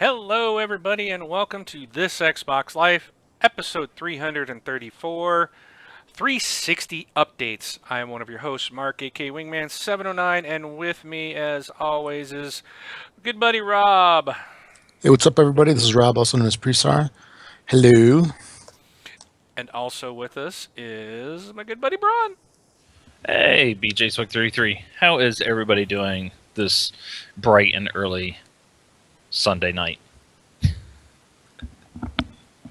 Hello, everybody, and welcome to This Xbox Life, episode 334, 360 updates. I am one of your hosts, Mark, aka Wingman709, and with me, as always, is good buddy Rob. Hey, what's up, everybody? This is Rob, also known as Presar. Hello. And also with us is my good buddy Braun. Hey, BJ Swag 33. How is everybody doing this bright and early Sunday night?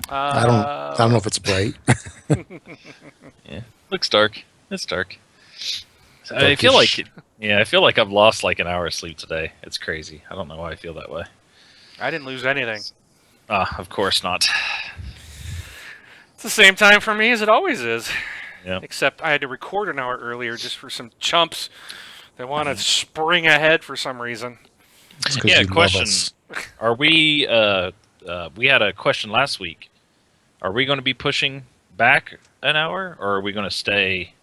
I don't know if it's bright. Yeah, looks dark. It's dark. So I Darkish. feel like, I feel like I've lost like an hour of sleep today. It's crazy. I don't know why I feel that way. I didn't lose anything. Of course not. It's the same time for me as it always is. Yeah. Except I had to record an hour earlier just for some chumps that want to spring ahead for some reason. It's 'cause Yeah, you love question. us. Are we? We had a question last week. Are we going to be pushing back an hour, or are we going to stay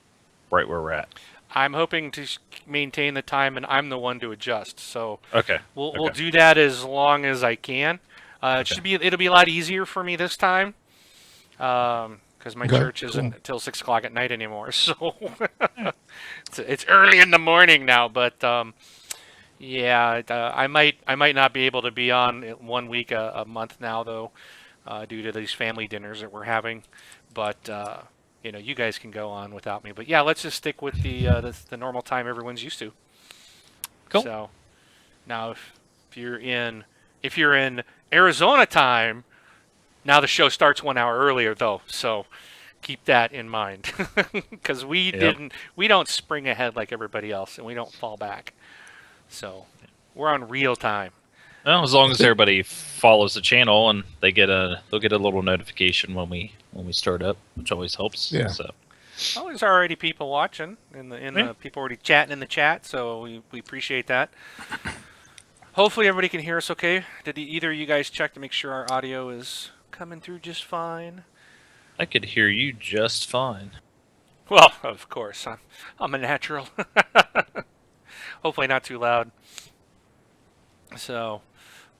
right where we're at? I'm hoping to maintain the time, and I'm the one to adjust. So Okay. we'll do that as long as I can. It'll be a lot easier for me this time, because my Okay, church isn't cool. until 6 o'clock at night anymore. So it's early in the morning now. But I might not be able to be on 1 week a month now though, due to these family dinners that we're having. But you guys can go on without me. But yeah, let's just stick with the normal time everyone's used to. Cool. So now, if you're in Arizona time, now the show starts 1 hour earlier though. So keep that in mind, because we don't spring ahead like everybody else, and we don't fall back. So we're on real time. Well, as long as everybody follows the channel and they'll get a little notification when we start up, which always helps. Yeah. So Well, there's already people watching, the people already chatting in the chat, so we appreciate that. Hopefully everybody can hear us okay. Did either of you guys check to make sure our audio is coming through just fine? I could hear you just fine. Well, of course, I'm a natural. Hopefully not too loud. So,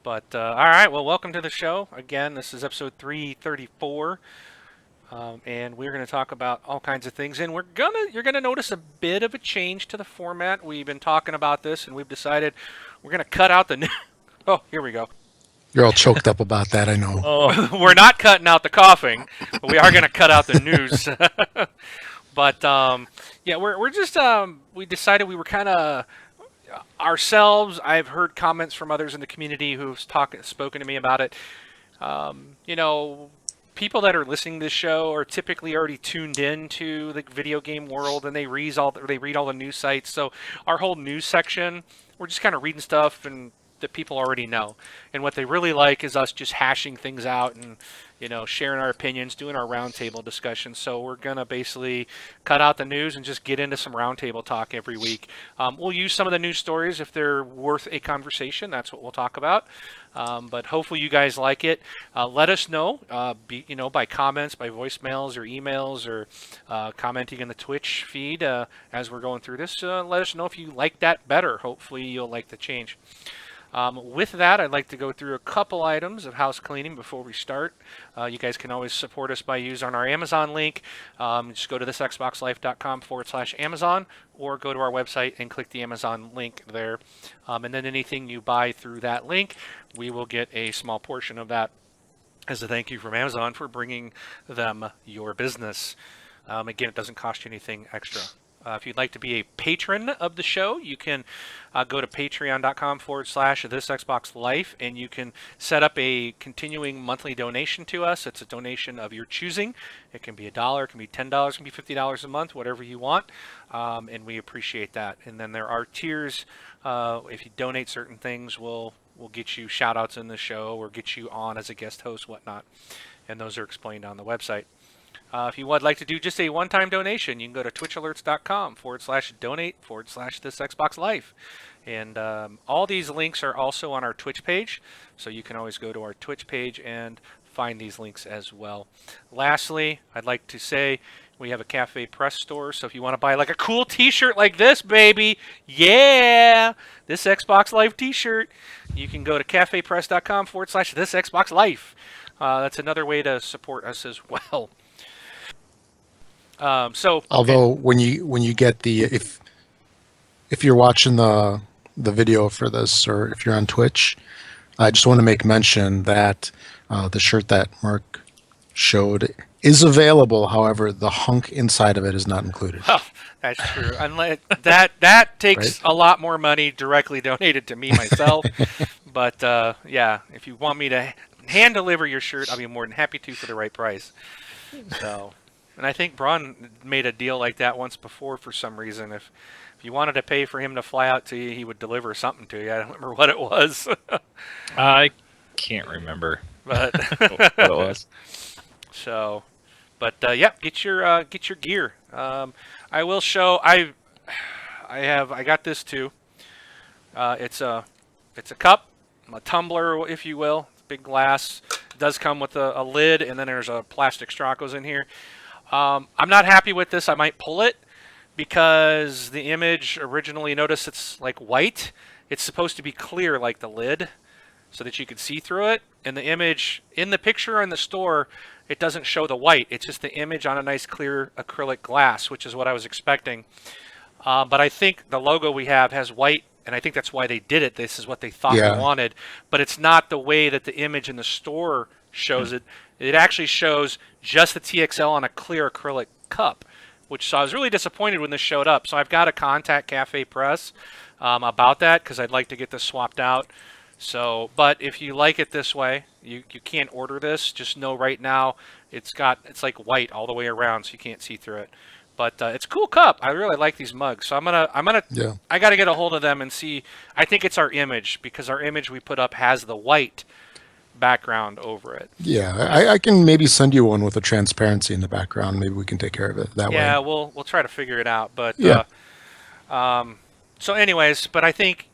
but all right. Well, welcome to the show again. This is episode 334. And we're going to talk about all kinds of things, and you're gonna notice a bit of a change to the format. We've been talking about this, and we've decided we're gonna cut out the. Oh, here we go. You're all choked up about that, I know. Oh, We're not cutting out the coughing, but we are gonna cut out the news. But yeah, we're just we decided we were kind of ourselves. I've heard comments from others in the community who've spoken to me about it. You know, people that are listening to this show are typically already tuned in to the video game world, and they read all the news sites. So our whole news section, we're just kind of reading stuff and that people already know. And what they really like is us just hashing things out and sharing our opinions, doing our roundtable discussions. So we're gonna basically cut out the news and just get into some roundtable talk every week. We'll use some of the news stories if they're worth a conversation. That's what we'll talk about. But hopefully you guys like it. Let us know, by comments, by voicemails or emails, or commenting in the Twitch feed as we're going through this. Let us know if you like that better. Hopefully you'll like the change. With that, I'd like to go through a couple items of house cleaning before we start. You guys can always support us by using our Amazon link. Just go to thisxboxlife.com/Amazon, or go to our website and click the Amazon link there. And then anything you buy through that link, we will get a small portion of that as a thank you from Amazon for bringing them your business. Again, it doesn't cost you anything extra. If you'd like to be a patron of the show, you can go to patreon.com/thisxboxlife, and you can set up a continuing monthly donation to us. It's a donation of your choosing. It can be $1, it can be $10, it can be $50 a month, whatever you want, and we appreciate that. And then there are tiers. If you donate certain things, we'll get you shout outs in the show or get you on as a guest host, whatnot. And those are explained on the website. If you would like to do just a one-time donation, you can go to twitchalerts.com/donate/thisxboxlife. And all these links are also on our Twitch page, so you can always go to our Twitch page and find these links as well. Lastly, I'd like to say We have a Cafe Press store, so if you want to buy like a cool T-shirt like this, baby, yeah, this Xbox Life T-shirt, you can go to cafepress.com/this Xbox Life. That's another way to support us as well. Although when you get the if you're watching the video for this, or if you're on Twitch, I just want to make mention that the shirt that Mark showed is available. However, the hunk inside of it is not included. Oh, that's true. Unless that takes a lot more money directly donated to me myself. But yeah, if you want me to hand deliver your shirt, I'll be more than happy to for the right price. So, and I think Braun made a deal like that once before for some reason. If you wanted to pay for him to fly out to you, he would deliver something to you. I don't remember what it was. I can't remember But what it was. So, but yeah, get your gear. I will show. I got this too. It's a cup, a tumbler, if you will. Big glass. It does come with a lid, and then there's a plastic straw goes in here. I'm not happy with this. I might pull it because the image originally, notice it's like white. It's supposed to be clear like the lid, so that you could see through it. And the image in the picture in the store, it doesn't show the white. It's just the image on a nice clear acrylic glass, which is what I was expecting. But I think the logo we have has white, and I think that's why they did it. This is what they thought they wanted. But it's not the way that the image in the store shows it. It actually shows just the TXL on a clear acrylic cup, so I was really disappointed when this showed up. So I've got to contact Cafe Press about that, because I'd like to get this swapped out. So, but if you like it this way, you can't order this. Just know right now it's like white all the way around, so you can't see through it. But it's a cool cup. I really like these mugs. So I got to get a hold of them and see. I think it's our image, because our image we put up has the white background over it. Yeah, I can maybe send you one with a transparency in the background. Maybe we can take care of it that way. Yeah, we'll try to figure it out. But yeah. So anyways, but I think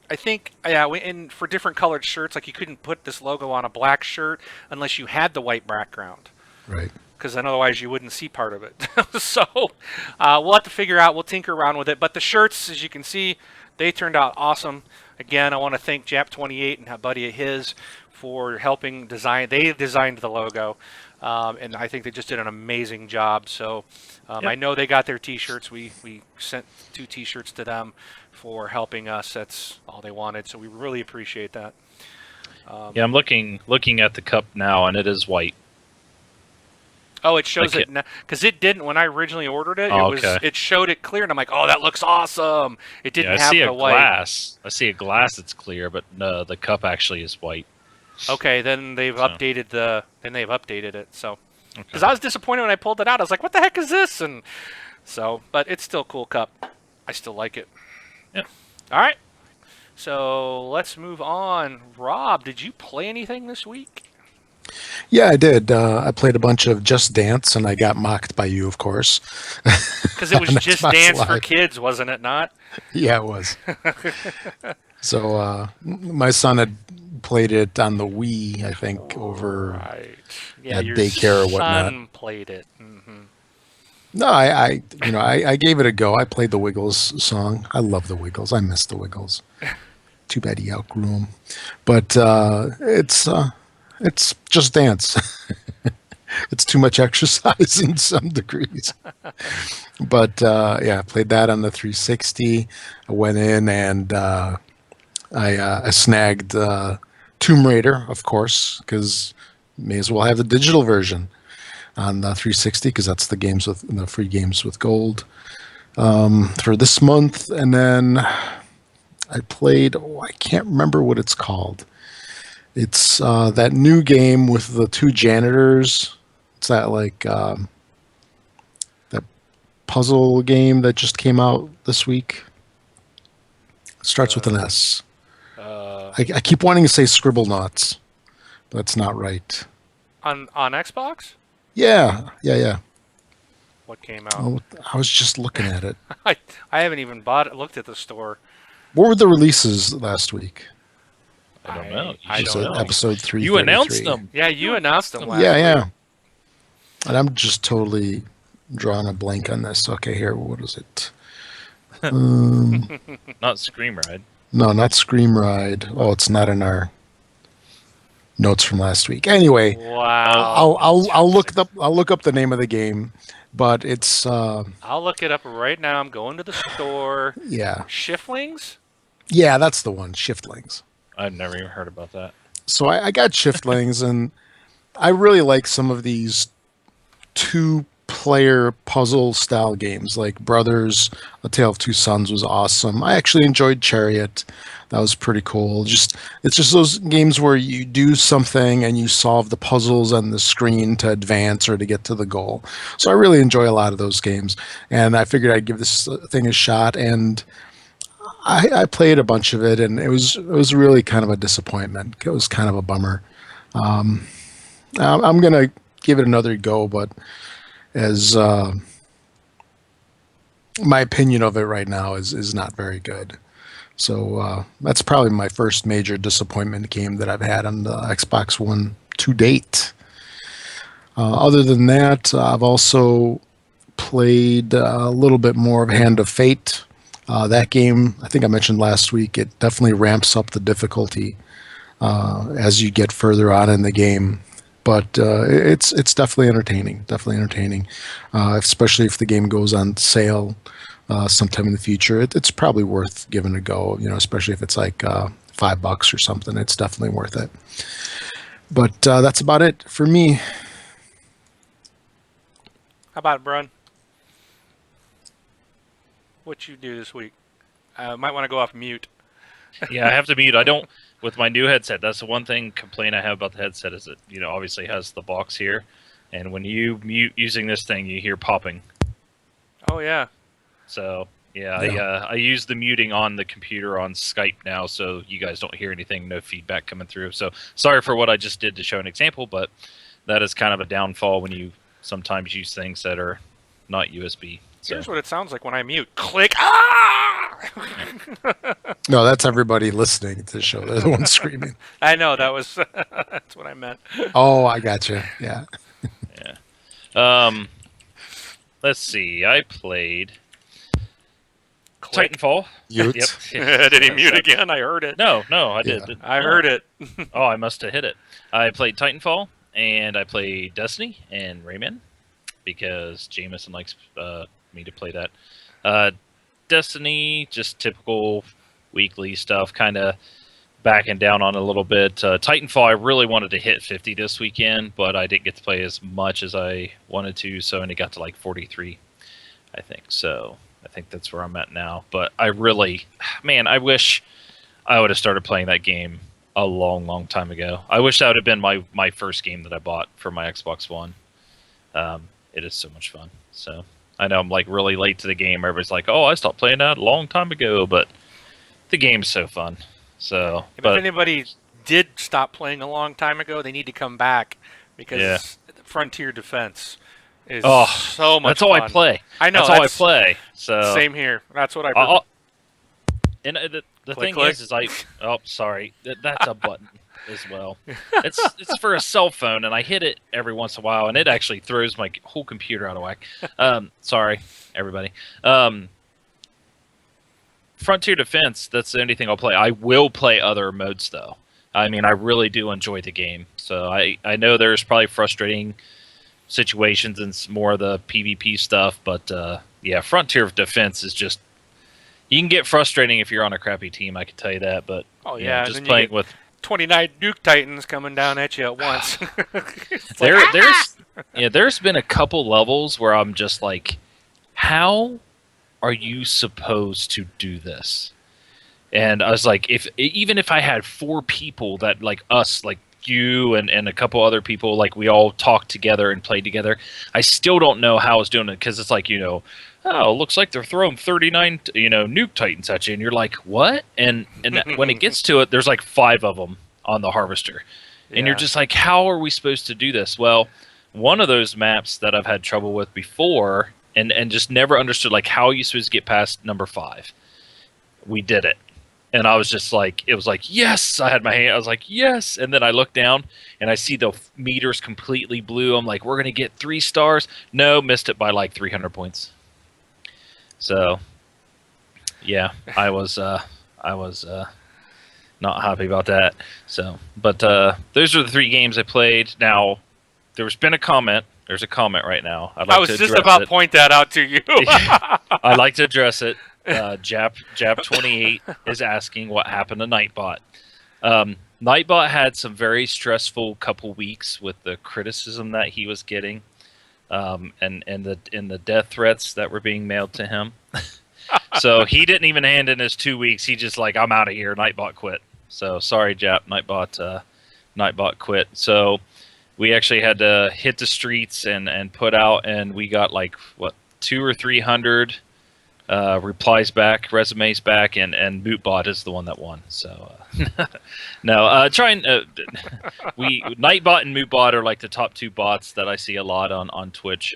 and for different colored shirts, like you couldn't put this logo on a black shirt unless you had the white background. Right. Because then otherwise you wouldn't see part of it. So we'll have to figure out. We'll tinker around with it. But the shirts, as you can see, they turned out awesome. Again, I want to thank Jap28 and a buddy of his for helping design. They designed the logo, and I think they just did an amazing job. So I know they got their T-shirts. We sent 2 T-shirts to them for helping us. That's all they wanted. So we really appreciate that. Yeah, I'm looking at the cup now, and it is white. Oh, it shows it now, because it didn't when I originally ordered it. Oh, It showed it clear, and I'm like, oh, that looks awesome. It didn't have the white. Glass. I see a glass that's clear, but the cup actually is white. Okay, then they've updated it. So, because I was disappointed when I pulled it out, I was like, what the heck is this? And so, but it's still a cool cup. I still like it. Yep. All right. So let's move on. Rob, did you play anything this week? Yeah, I did. I played a bunch of Just Dance, and I got mocked by you, of course. Because it was Just Dance for kids, wasn't it not? Yeah, it was. So my son had played it on the Wii, I think, over at daycare or whatnot. Son played it. Mm-hmm. No, I gave it a go. I played the Wiggles song. I love the Wiggles. I miss the Wiggles. Too bad he outgrew them. But it's Just Dance. It's too much exercise in some degrees. But yeah, I played that on the 360. I went in and I snagged Tomb Raider, of course, because may as well have the digital version on the 360, because that's the free games with gold for this month. And then I played, I can't remember what it's called. It's that new game with the 2 janitors. It's that that puzzle game that just came out this week. It starts with an S. I keep wanting to say Scribblenauts, but that's not right. On Xbox? Yeah. What came out? Oh, I was just looking at it. I haven't even looked at the store. What were the releases last week? I don't know. I don't know. Episode 3. You announced them. Yeah, you announced them last week. Yeah. And I'm just totally drawing a blank on this. Okay, here, what is it? Not Scream Ride. No, not Scream Ride. Oh, it's not in our notes from last week. Anyway, Wow. I'll look up the name of the game, but it's I'll look it up right now. I'm going to the store. yeah, Shiftlings? yeah, that's the one. Shiftlings. I've never even heard about that. So I got Shiftlings, and I really like some of these two-player puzzle style games, like Brothers: A Tale of Two Sons was awesome. I actually enjoyed Chariot. That was pretty cool. It's just those games where you do something and you solve the puzzles on the screen to advance or to get to the goal. So I really enjoy a lot of those games, and I figured I'd give this thing a shot. And I played a bunch of it, and it was really kind of a disappointment. It was kind of a bummer. I'm gonna give it another go, but as my opinion of it right now is not very good. So that's probably my first major disappointment game that I've had on the Xbox One to date. Other than that, I've also played a little bit more of Hand of Fate. That game, I think I mentioned last week, it definitely ramps up the difficulty as you get further on in the game. But it's definitely entertaining. Definitely entertaining, especially if the game goes on sale sometime in the future. It's probably worth giving a go. Especially if it's like $5 or something. It's definitely worth it. But that's about it for me. How about it, Brun? What you do this week? Might want to go off mute. Yeah, I have to mute. I don't with my new headset. That's the one thing complaint I have about the headset is it obviously has the box here, and when you mute using this thing, you hear popping. Oh yeah. So yeah, Yeah. I use the muting on the computer on Skype now, so you guys don't hear anything, no feedback coming through. So sorry for what I just did to show an example, but that is kind of a downfall when you sometimes use things that are not USB. So. Here's what it sounds like when I mute. Click. Ah! No, that's everybody listening to the show. They're the ones screaming. I know that was. That's what I meant. Oh, I gotcha. Yeah. Let's see. I played Click. Titanfall. Mute. Yep. Did he mute again? I heard it. No, I did. Yeah. I heard it. Oh, I must have hit it. I played Titanfall, and I played Destiny and Rayman, because Jameson likes me to play that. Destiny, just typical weekly stuff, kind of backing down on a little bit. Titanfall, I really wanted to hit 50 this weekend, but I didn't get to play as much as I wanted to, so I only got to like 43, I think. So I think that's where I'm at now. But I really, man, I wish I would have started playing that game a long, long time ago. I wish that would have been my first game that I bought for my Xbox One. It is so much fun. So I know I'm like really late to the game. Everybody's like, "Oh, I stopped playing that a long time ago," but the game's so fun. So, If anybody did stop playing a long time ago, they need to come back because Frontier Defense is so much that's all fun. I play. I know. That's all I play. So Same here. That's what I. and the Click, thing click. is oh, sorry, that's a button as well. It's for a cell phone, and I hit it every once in a while, and it actually throws my whole computer out of whack. Sorry, everybody. Frontier Defense, that's the only thing I'll play. I will play other modes, though. I mean, I really do enjoy the game. So I know there's probably frustrating situations and some more of the PvP stuff, but yeah, Frontier Defense is just... You can get frustrating if you're on a crappy team, I can tell you that, but Oh yeah, and just then you playing get with... 29 Nuke Titans coming down at you at once. It's There, like, there's been a couple levels where I'm just like, how are you supposed to do this? And I was like, even if I had 4 people that like us, like you and a couple other people, like we all talked together and played together, I still don't know how I was doing it, because it's like, oh, looks like they're throwing 39, Nuke Titans at you, and you're like, what? And when it gets to it, there's like 5 of them on the harvester, and you're Yeah. just like, how are we supposed to do this? Well, one of those maps that I've had trouble with before, and just never understood, like, how are you supposed to get past number 5? We did it, And I was just like, it was like, yes, I had my hand. I was like, yes. And then I look down and I see the meters completely blue. I'm like, we're going to get 3 stars. No, missed it by like 300 points. So yeah, I was not happy about that. So, but those are the 3 games I played. Now, there's been a comment. There's a comment right now. I was just about to point that out to you. I'd like to address it. Jap28 is asking what happened to Nightbot. Nightbot had some very stressful couple weeks with the criticism that he was getting, and the death threats that were being mailed to him. So he didn't even hand in his 2 weeks. He just like, I'm out of here. Nightbot quit. So sorry, Jap. Nightbot quit. So we actually had to hit the streets and put out, and we got like what 200 or 300 replies back, resumes back, and Mootbot is the one that won. So no, Nightbot and Mootbot are like the top 2 bots that I see a lot on Twitch.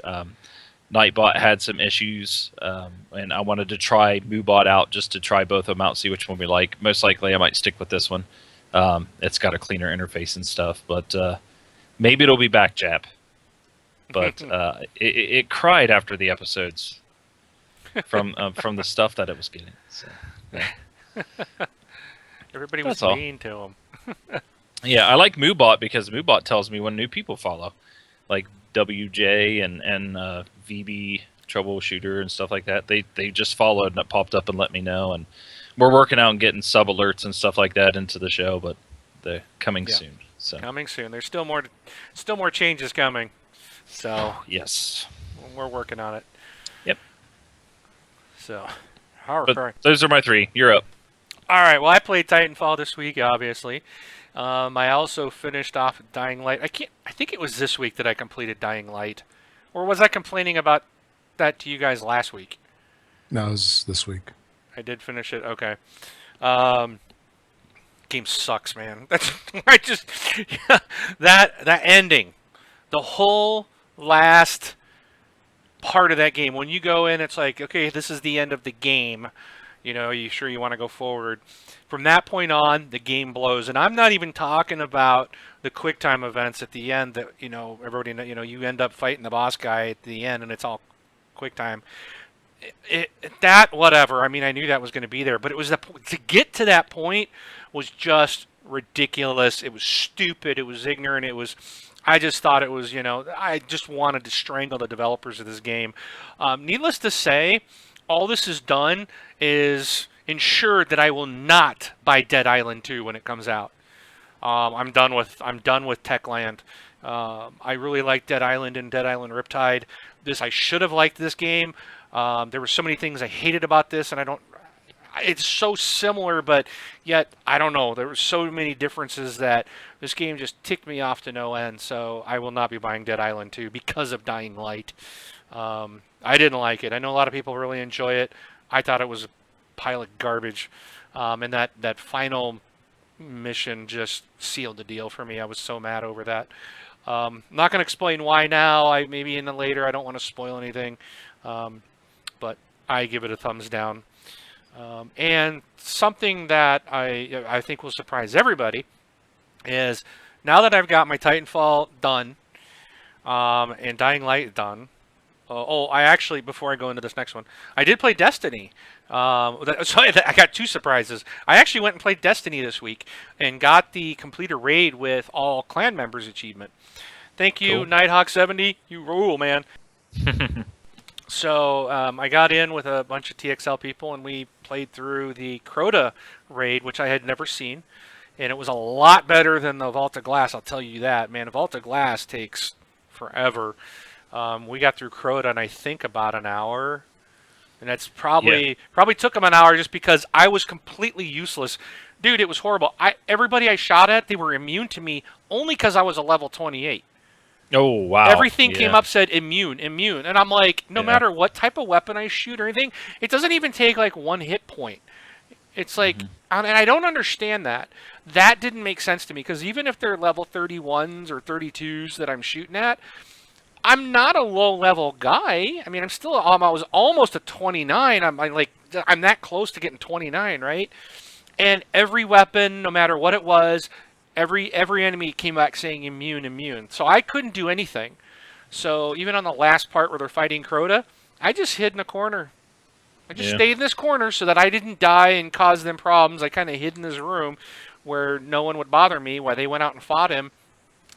Nightbot had some issues, and I wanted to try Moobot out just to try both of them out, see which one we like. Most likely, I might stick with this one. It's got a cleaner interface and stuff, but maybe it'll be back, Jap. But it cried after the episodes from the stuff that it was getting. So, yeah. Everybody was That's all. mean to him. Yeah, I like Moobot because Moobot tells me when new people follow, like WJ and VB Troubleshooter and stuff like that. They just followed and it popped up and let me know. And we're working out and getting sub alerts and stuff like that into the show, but they're coming soon. So Coming soon. There's still more changes coming. So yes, we're working on it. Yep. So, but those are my 3. You're up. All right. Well, I played Titanfall this week, obviously. I also finished off Dying Light. I think it was this week that I completed Dying Light, or was I complaining about that to you guys last week? No, it was this week. I did finish it. Okay. Game sucks, man. That's that ending, the whole last part of that game. When you go in, it's like, okay, this is the end of the game. You know, you sure you want to go forward? From that point on, the game blows, and I'm not even talking about the quick time events at the end. That everybody you end up fighting the boss guy at the end, and it's all quick time. That whatever. I mean, I knew that was going to be there, but it was to get to that point was just ridiculous. It was stupid. It was ignorant. I just thought it was. I just wanted to strangle the developers of this game. Needless to say, all this has done is ensured that I will not buy Dead Island 2 when it comes out. I'm done with Techland. I really like Dead Island and Dead Island Riptide. I should have liked this game. There were so many things I hated about this, and it's so similar, but yet I don't know. There were so many differences that this game just ticked me off to no end. So I will not be buying Dead Island 2 because of Dying Light. I didn't like it. I know a lot of people really enjoy it. I thought it was a pile of garbage, and that final mission just sealed the deal for me. I was so mad over that. Not going to explain why now. Maybe in the later. I don't want to spoil anything, but I give it a thumbs down. And something that I think will surprise everybody is now that I've got my Titanfall done and Dying Light done. I actually, before I go into this next one, I did play Destiny. So I got 2 surprises. I actually went and played Destiny this week and got the completed raid with all clan members achievement. Thank you, cool. Nighthawk70. You rule, man. So I got in with a bunch of TXL people, and we played through the Crota raid, which I had never seen. And it was a lot better than the Vault of Glass, I'll tell you that. Man, Vault of Glass takes forever. We got through Crota in, I think, about an hour. And that's probably took him an hour just because I was completely useless. Dude, it was horrible. Everybody I shot at, they were immune to me only because I was a level 28. Oh, wow. Everything came up, said immune. And I'm like, no matter what type of weapon I shoot or anything, it doesn't even take like 1 hit point. It's like, and I don't understand that. That didn't make sense to me because even if they're level 31s or 32s that I'm shooting at, I'm not a low-level guy. I mean, I was almost a 29. I'm that close to getting 29, right? and every weapon, no matter what it was, every enemy came back saying immune, immune. So I couldn't do anything. So even on the last part where they're fighting Crota, I just hid in a corner. I just Yeah. stayed in this corner so that I didn't die and cause them problems. I kind of hid in this room where no one would bother me while they went out and fought him.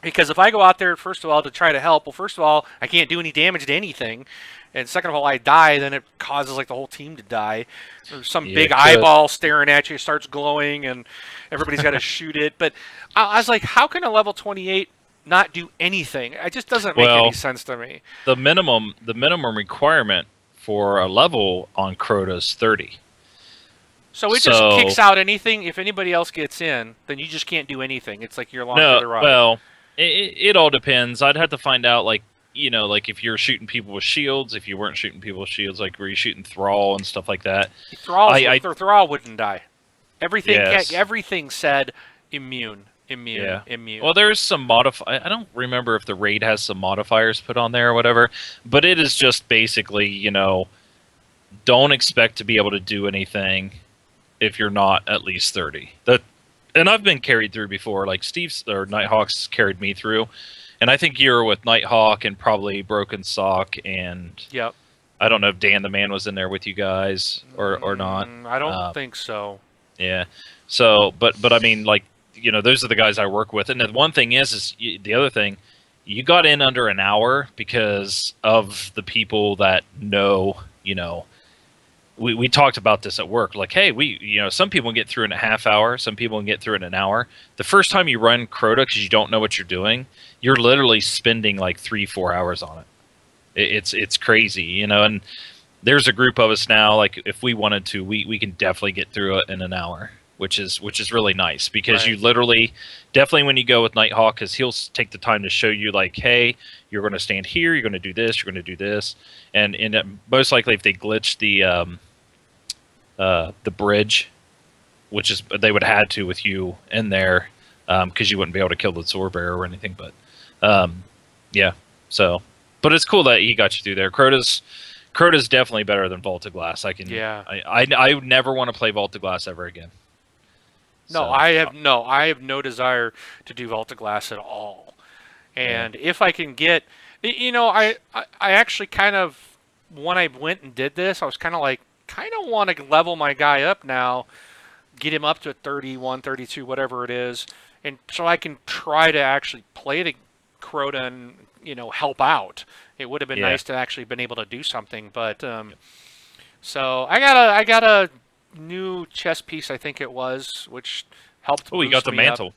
Because if I go out there, first of all, to try to help, well, first of all, I can't do any damage to anything. And second of all, I die, then it causes like the whole team to die. There's some Yeah, big it could. eyeball staring at you, starts glowing, and everybody's got to shoot it. But I was like, how can a level 28 not do anything? It just doesn't make Well, any sense to me. the minimum requirement for a level on Crota is 30. So it just So- kicks out anything. If anybody else gets in, then you just can't do anything. It's like you're along for No, the ride. well, it all depends. I'd have to find out, like, you know, like if you're shooting people with shields, if you weren't shooting people with shields, like were you shooting Thrall and stuff like that. Thrall wouldn't die. Everything Yes. everything said immune, immune, Yeah. immune. Well, there's some I don't remember if the raid has some modifiers put on there or whatever, but it is just basically, you know, don't expect to be able to do anything if you're not at least 30. And I've been carried through before, like Steve's or Nighthawk's carried me through, and I think you were with Nighthawk and probably Broken Sock, and Yep. I don't know if Dan the Man was in there with you guys or not. I don't Uh, think so. Yeah. So, but I mean, like, you know, those are the guys I work with. And the one thing is the other thing, you got in under an hour because of the people that know, you know, we talked about this at work. Like, hey, you know, some people can get through in a half hour. Some people can get through in an hour. The first time you run Crota because you don't know what you're doing, you're literally spending like 3-4 hours on it. It's crazy, you know, and there's a group of us now, like if we wanted to, we can definitely get through it in an hour, which is really nice because you Right. literally definitely when you go with Nighthawk, because he'll take the time to show you like, hey, you're going to stand here, you're going to do this, you're going to do this, and most likely if they glitch the bridge, which is they would have had to with you in there, because you wouldn't be able to kill the sword bearer or anything, but yeah, so but it's cool that he got you through there. Crota's definitely better than Vault of Glass. Yeah. I would never want to play Vault of Glass ever again. No, So, I have no desire to do Vault of Glass at all. And if I can get, you know, I actually kind of, when I went and did this, I was kind of want to level my guy up now, get him up to 31, 32, whatever it is, and so I can try to actually play the Crota and, you know, help out. It would have been Yeah. nice to actually been able to do something, but so I got a new chess piece, I think it was, which helped. Oh, you got boost the me up. mantle.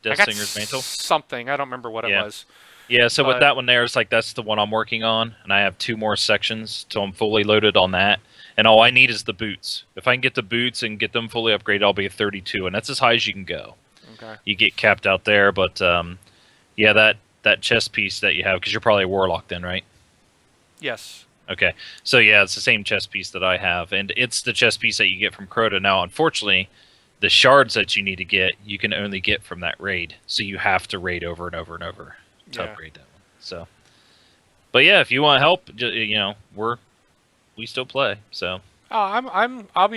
I Death got Singer's mantle. something. I don't remember what Yeah. it was. Yeah, so with but- that one there, it's like that's the one I'm working on, and I have 2 more sections, so I'm fully loaded on that. And all I need is the boots. If I can get the boots and get them fully upgraded, I'll be at 32, and that's as high as you can go. Okay. You get capped out there, but yeah, that chest piece that you have, because you're probably a warlock then, right? Yes. Okay, so yeah, it's the same chest piece that I have, and it's the chest piece that you get from Crota. Now, unfortunately, the shards that you need to get, you can only get from that raid, so you have to raid over and over and over to Yeah. upgrade that one. So, but yeah, if you want help, you know, we still play. So Oh, I'll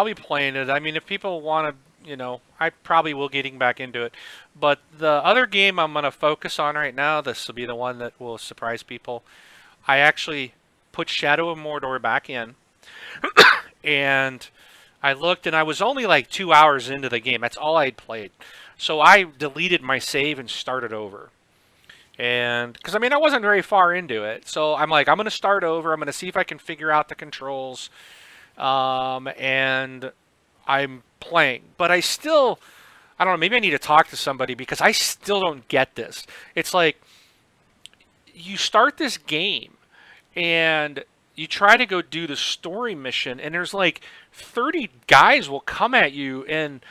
be playing it. I mean, if people want to, you know, I probably will getting back into it. But the other game I'm gonna focus on right now, this will be the one that will surprise people. I actually put Shadow of Mordor back in, and I looked, and I was only like 2 hours into the game. That's all I'd played. So I deleted my save and started over. And because I mean, I wasn't very far into it, so I'm like, I'm gonna start over. I'm gonna see if I can figure out the controls, and I'm playing. But I still, I don't know. Maybe I need to talk to somebody because I still don't get this. It's like you start this game, and you try to go do the story mission, and there's like 30 guys will come at you, and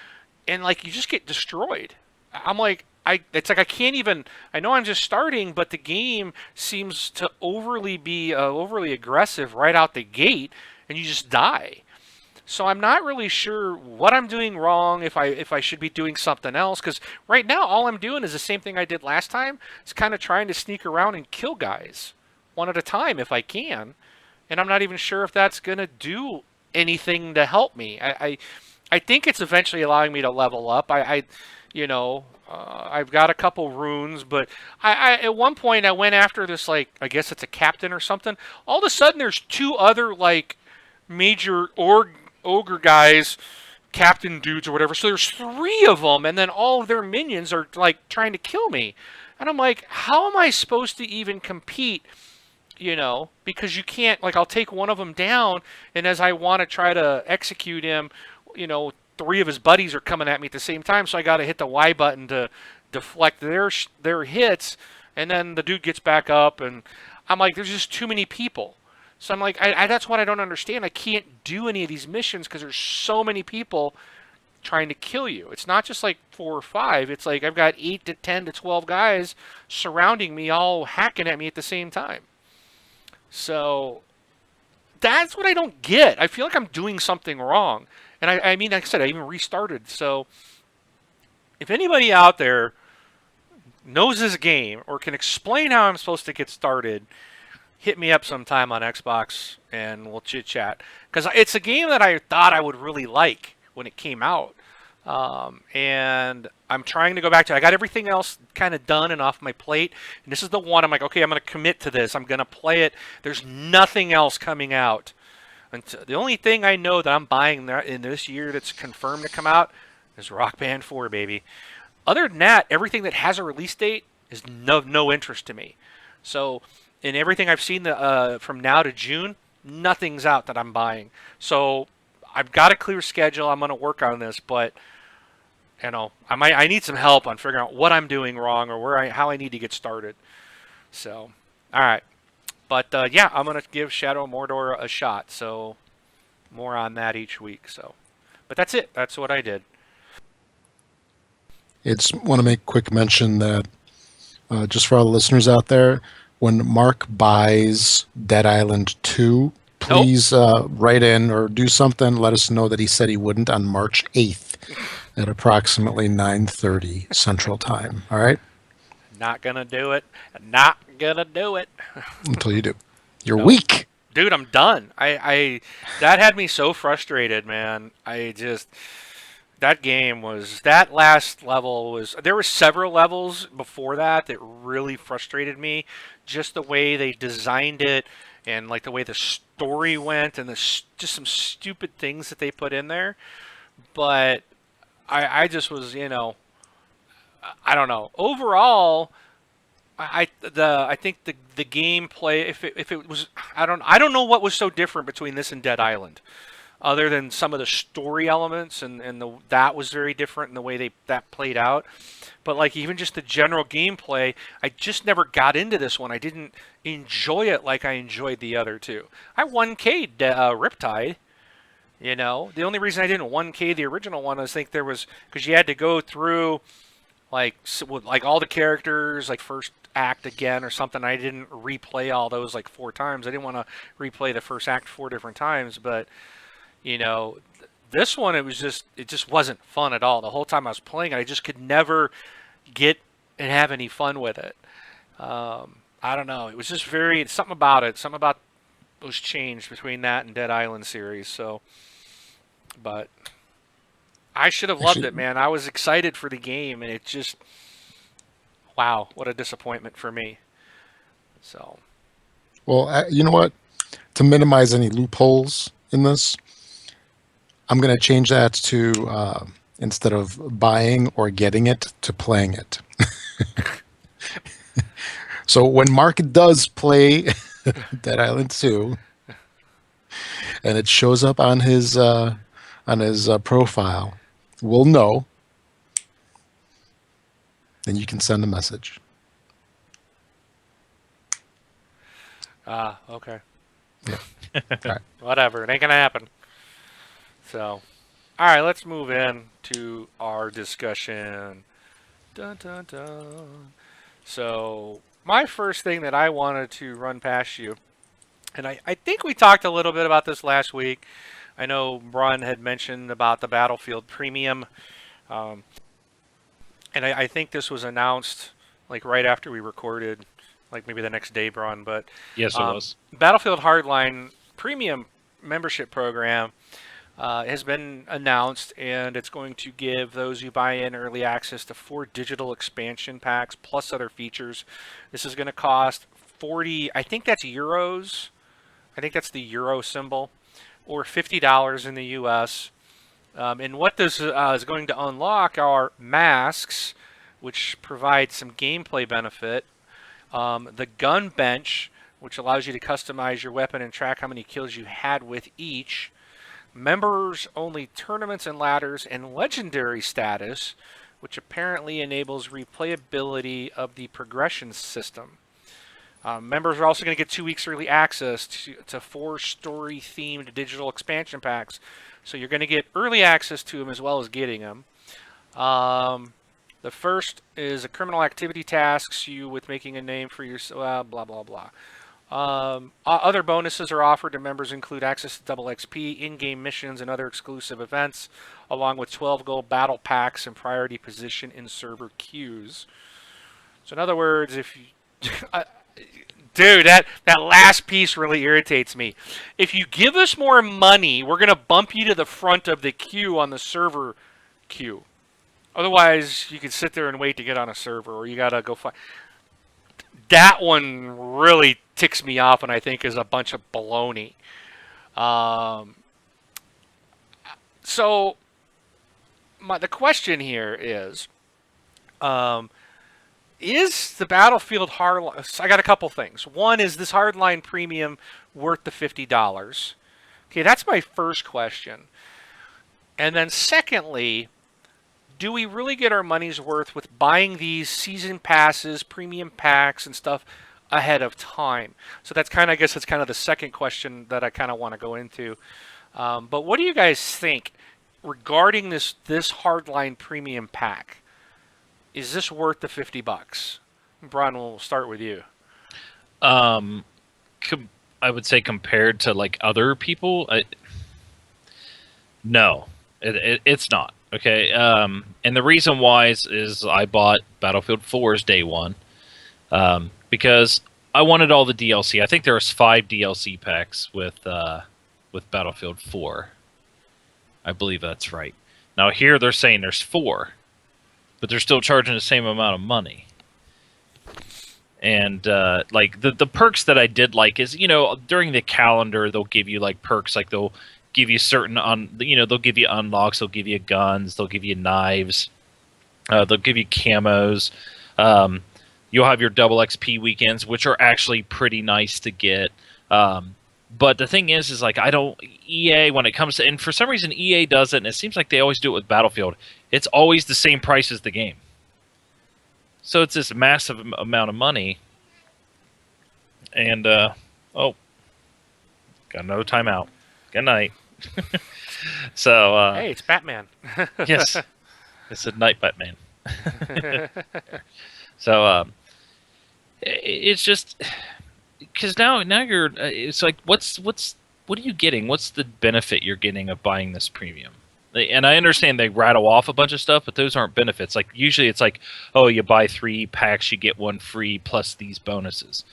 like you just get destroyed. I'm like, it's like I can't even. I know I'm just starting, but the game seems to overly be overly aggressive right out the gate, and you just die. So I'm not really sure what I'm doing wrong. If I should be doing something else, because right now all I'm doing is the same thing I did last time. It's kind of trying to sneak around and kill guys one at a time if I can, and I'm not even sure if that's gonna do anything to help me. I think it's eventually allowing me to level up. I've got a couple runes, but I at one point I went after this, like, I guess it's a captain or something. All of a sudden, there's two other like major ogre guys, captain dudes or whatever. So there's three of them, and then all of their minions are like trying to kill me. And I'm like, how am I supposed to even compete? Because you can't, like, I'll take one of them down, and as I want to try to execute him, three of his buddies are coming at me at the same time, so I got to hit the Y button to deflect their hits, and then the dude gets back up, and I'm like, there's just too many people. So I'm like, that's what I don't understand. I can't do any of these missions because there's so many people trying to kill you. It's not just like 4 or 5. It's like I've got 8 to 10 to 12 guys surrounding me, all hacking at me at the same time. So that's what I don't get. I feel like I'm doing something wrong. And I mean, like I said, I even restarted. So if anybody out there knows this game or can explain how I'm supposed to get started, hit me up sometime on Xbox and we'll chit chat. Because it's a game that I thought I would really like when it came out. And I'm trying to go back to. I got everything else kind of done and off my plate, and this is the one I'm like, okay, I'm going to commit to this. I'm going to play it. There's nothing else coming out. And the only thing I know that I'm buying in this year that's confirmed to come out is Rock Band 4, baby. Other than that, everything that has a release date is no interest to me. So, in everything I've seen from now to June, nothing's out that I'm buying. So, I've got a clear schedule. I'm going to work on this, but I need some help on figuring out what I'm doing wrong or how I need to get started. So, all right. But yeah, I'm gonna give Shadow of Mordor a shot. So, more on that each week. So, but that's it. That's what I did. It's want to make quick mention that just for all the listeners out there, when Mark buys Dead Island 2, please write in or do something. Let us know that he said he wouldn't on March 8th at approximately 9:30 Central Time. All right? Not gonna do it. Not gonna do it. Until you do. You're weak. Dude, I'm done. I that had me so frustrated, man. That game was, that last level was, there were several levels before that really frustrated me. Just the way they designed it and like the way the story went and just some stupid things that they put in there. But I just was, I don't know. Overall, I think the gameplay, if it was, I don't know what was so different between this and Dead Island, other than some of the story elements and that was very different in the way that played out. But like even just the general gameplay, I just never got into this one. I didn't enjoy it like I enjoyed the other two. I 1K'd Riptide. The only reason I didn't 1K the original one, I think there was because you had to go through like all the characters, like first act again or something. I didn't replay all those like 4 times. I didn't want to replay the first act 4 different times. But this one, it just wasn't fun at all. The whole time I was playing it, I just could never get and have any fun with it. I don't know. It was just something about it. Something about was changed between that and Dead Island series. So. But I should have loved it, man. I was excited for the game, and it just, wow, what a disappointment for me. So. Well, you know what? To minimize any loopholes in this, I'm going to change that to instead of buying or getting it, to playing it. So when Mark does play Dead Island 2, and it shows up on his profile, we'll know. Then you can send a message. Okay. Yeah. All right. Whatever. It ain't going to happen. So, all right, let's move in to our discussion. Dun, dun, dun. So, my first thing that I wanted to run past you, and I think we talked a little bit about this last week. I know Bron had mentioned about the Battlefield Premium, and I think this was announced like right after we recorded, like maybe the next day, Bron. But yes, it was. Battlefield Hardline Premium membership program has been announced, and it's going to give those who buy in early access to 4 digital expansion packs plus other features. This is going to cost 40, I think that's euros. I think that's the euro symbol, or $50 in the US. And what this is going to unlock are masks, which provide some gameplay benefit. The gun bench, which allows you to customize your weapon and track how many kills you had with each. Members only tournaments and ladders, and legendary status, which apparently enables replayability of the progression system. Members are also going to get 2 weeks early access to 4 story-themed digital expansion packs. So you're going to get early access to them as well as getting them. The first is a criminal activity tasks you with making a name for yourself, blah, blah, blah. Other bonuses are offered to members include access to double XP, in-game missions, and other exclusive events, along with 12 gold battle packs and priority position in server queues. So in other words, if you... dude, that last piece really irritates me. If you give us more money, we're going to bump you to the front of the queue on the server queue. Otherwise, you can sit there and wait to get on a server, or you got to go find... That one really ticks me off, and I think is a bunch of baloney. So, the question here is the Battlefield Hardline... I got a couple things. One, is this Hardline Premium worth the $50? Okay, that's my first question. And then secondly, do we really get our money's worth with buying these season passes, premium packs, and stuff ahead of time? So that's kind of, I guess that's kind of the second question that I kind of want to go into. But what do you guys think regarding this Hardline Premium pack? Is this worth the $50? Brian, we'll start with you. I would say compared to like other people, no, it's not. Okay, and the reason why is I bought Battlefield 4's day one because I wanted all the DLC. I think there was 5 DLC packs with Battlefield 4. I believe that's right. Now here they're saying there's 4, but they're still charging the same amount of money. And like the perks that I did like is, you know, during the calendar they'll give you like perks, like they'll give you certain they'll give you unlocks, they'll give you guns, they'll give you knives, they'll give you camos. You'll have your double XP weekends, which are actually pretty nice to get. But the thing is like EA, when it comes to, and for some reason EA does it, and it seems like they always do it with Battlefield, it's always the same price as the game. So it's this massive amount of money. And got another timeout. Good night. So hey, it's Batman. yes, it's a night Batman. So it's just because now you're. It's like what are you getting? What's the benefit you're getting of buying this premium? And I understand they rattle off a bunch of stuff, but those aren't benefits. Like usually it's like, oh, you buy 3 packs, you get 1 free plus these bonuses.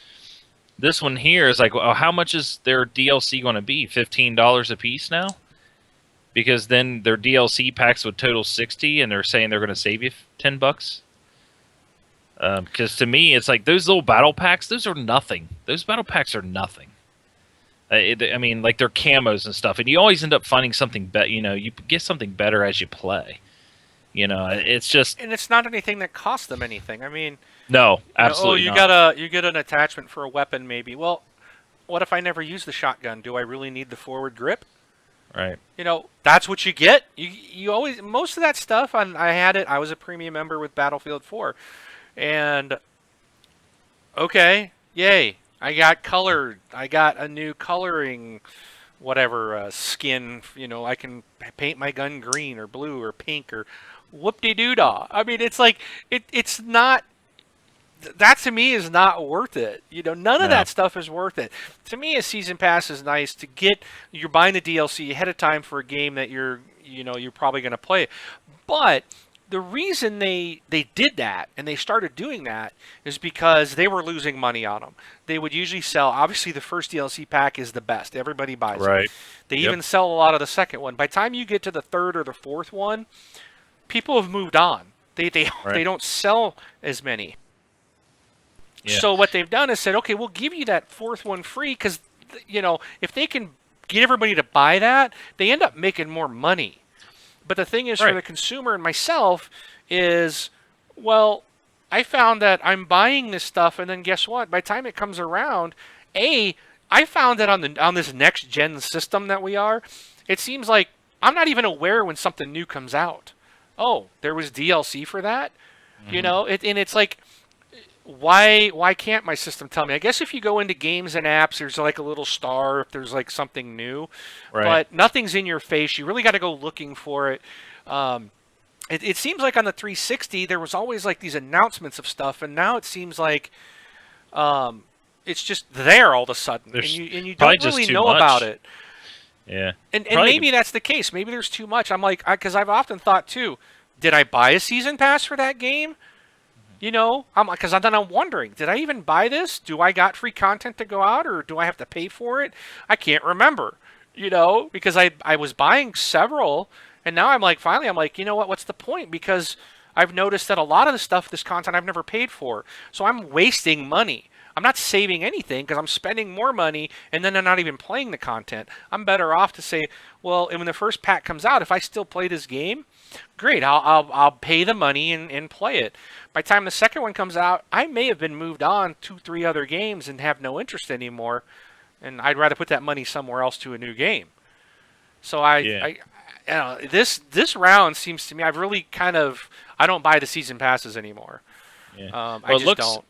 This one here is like, well, how much is their DLC going to be? $15 a piece now? Because then their DLC packs would total $60, and they're saying they're going to save you $10. Because to me, it's like those little battle packs. Those are nothing. Those battle packs are nothing. I mean, like they're camos and stuff, and you always end up finding something better. You know, you get something better as you play. You know, it's just, and it's not anything that costs them anything. I mean, no, absolutely not. You get an attachment for a weapon, maybe. Well, what if I never use the shotgun? Do I really need the forward grip? Right. You know, that's what you get. You always, most of that stuff. I had it. I was a premium member with Battlefield 4, and okay, yay. I got colored. I got a new coloring, whatever, skin. You know, I can paint my gun green or blue or pink or whoop-de-doo-dah. I mean, it's like, it's not, that to me is not worth it. You know, none of that stuff is worth it. To me, a season pass is nice to get, you're buying the DLC ahead of time for a game that you're probably going to play. But the reason they did that and they started doing that is because they were losing money on them. They would usually sell. Obviously, the first DLC pack is the best. Everybody buys it. Right. They Yep. even sell a lot of the second one. By the time you get to the third or the fourth one, people have moved on. They Right. don't sell as many. Yeah. So what they've done is said, okay, we'll give you that fourth one free because, if they can get everybody to buy that, they end up making more money. But the thing is, for Right. the consumer and myself, is, well, I found that I'm buying this stuff, and then guess what? By the time it comes around, I found that on this next gen system that we are, it seems like I'm not even aware when something new comes out. Oh, there was DLC for that, and it's like, why can't my system tell me? I guess if you go into games and apps, there's like a little star if there's like something new, Right. but nothing's in your face. You really got to go looking for it. It seems like on the 360 there was always like these announcements of stuff, and now it seems like it's just there all of a sudden, and There's you probably don't just really too know much. about it. Yeah. And Probably- maybe that's the case. Maybe there's too much. I'm like, because I've often thought too, did I buy a season pass for that game? Because then I'm wondering, did I even buy this? Do I got free content to go out, or do I have to pay for it? I can't remember, because I was buying several, and now finally I'm like, you know what? What's the point? Because I've noticed that a lot of the stuff, this content I've never paid for, so I'm wasting money. I'm not saving anything because I'm spending more money, and then I'm not even playing the content. I'm better off to say, well, and when the first pack comes out, if I still play this game, great, I'll pay the money and play it. By the time the second one comes out, I may have been moved on 2-3 other games and have no interest anymore, and I'd rather put that money somewhere else to a new game. So this round seems to me, I've really I don't buy the season passes anymore. Yeah. I Well, just don't.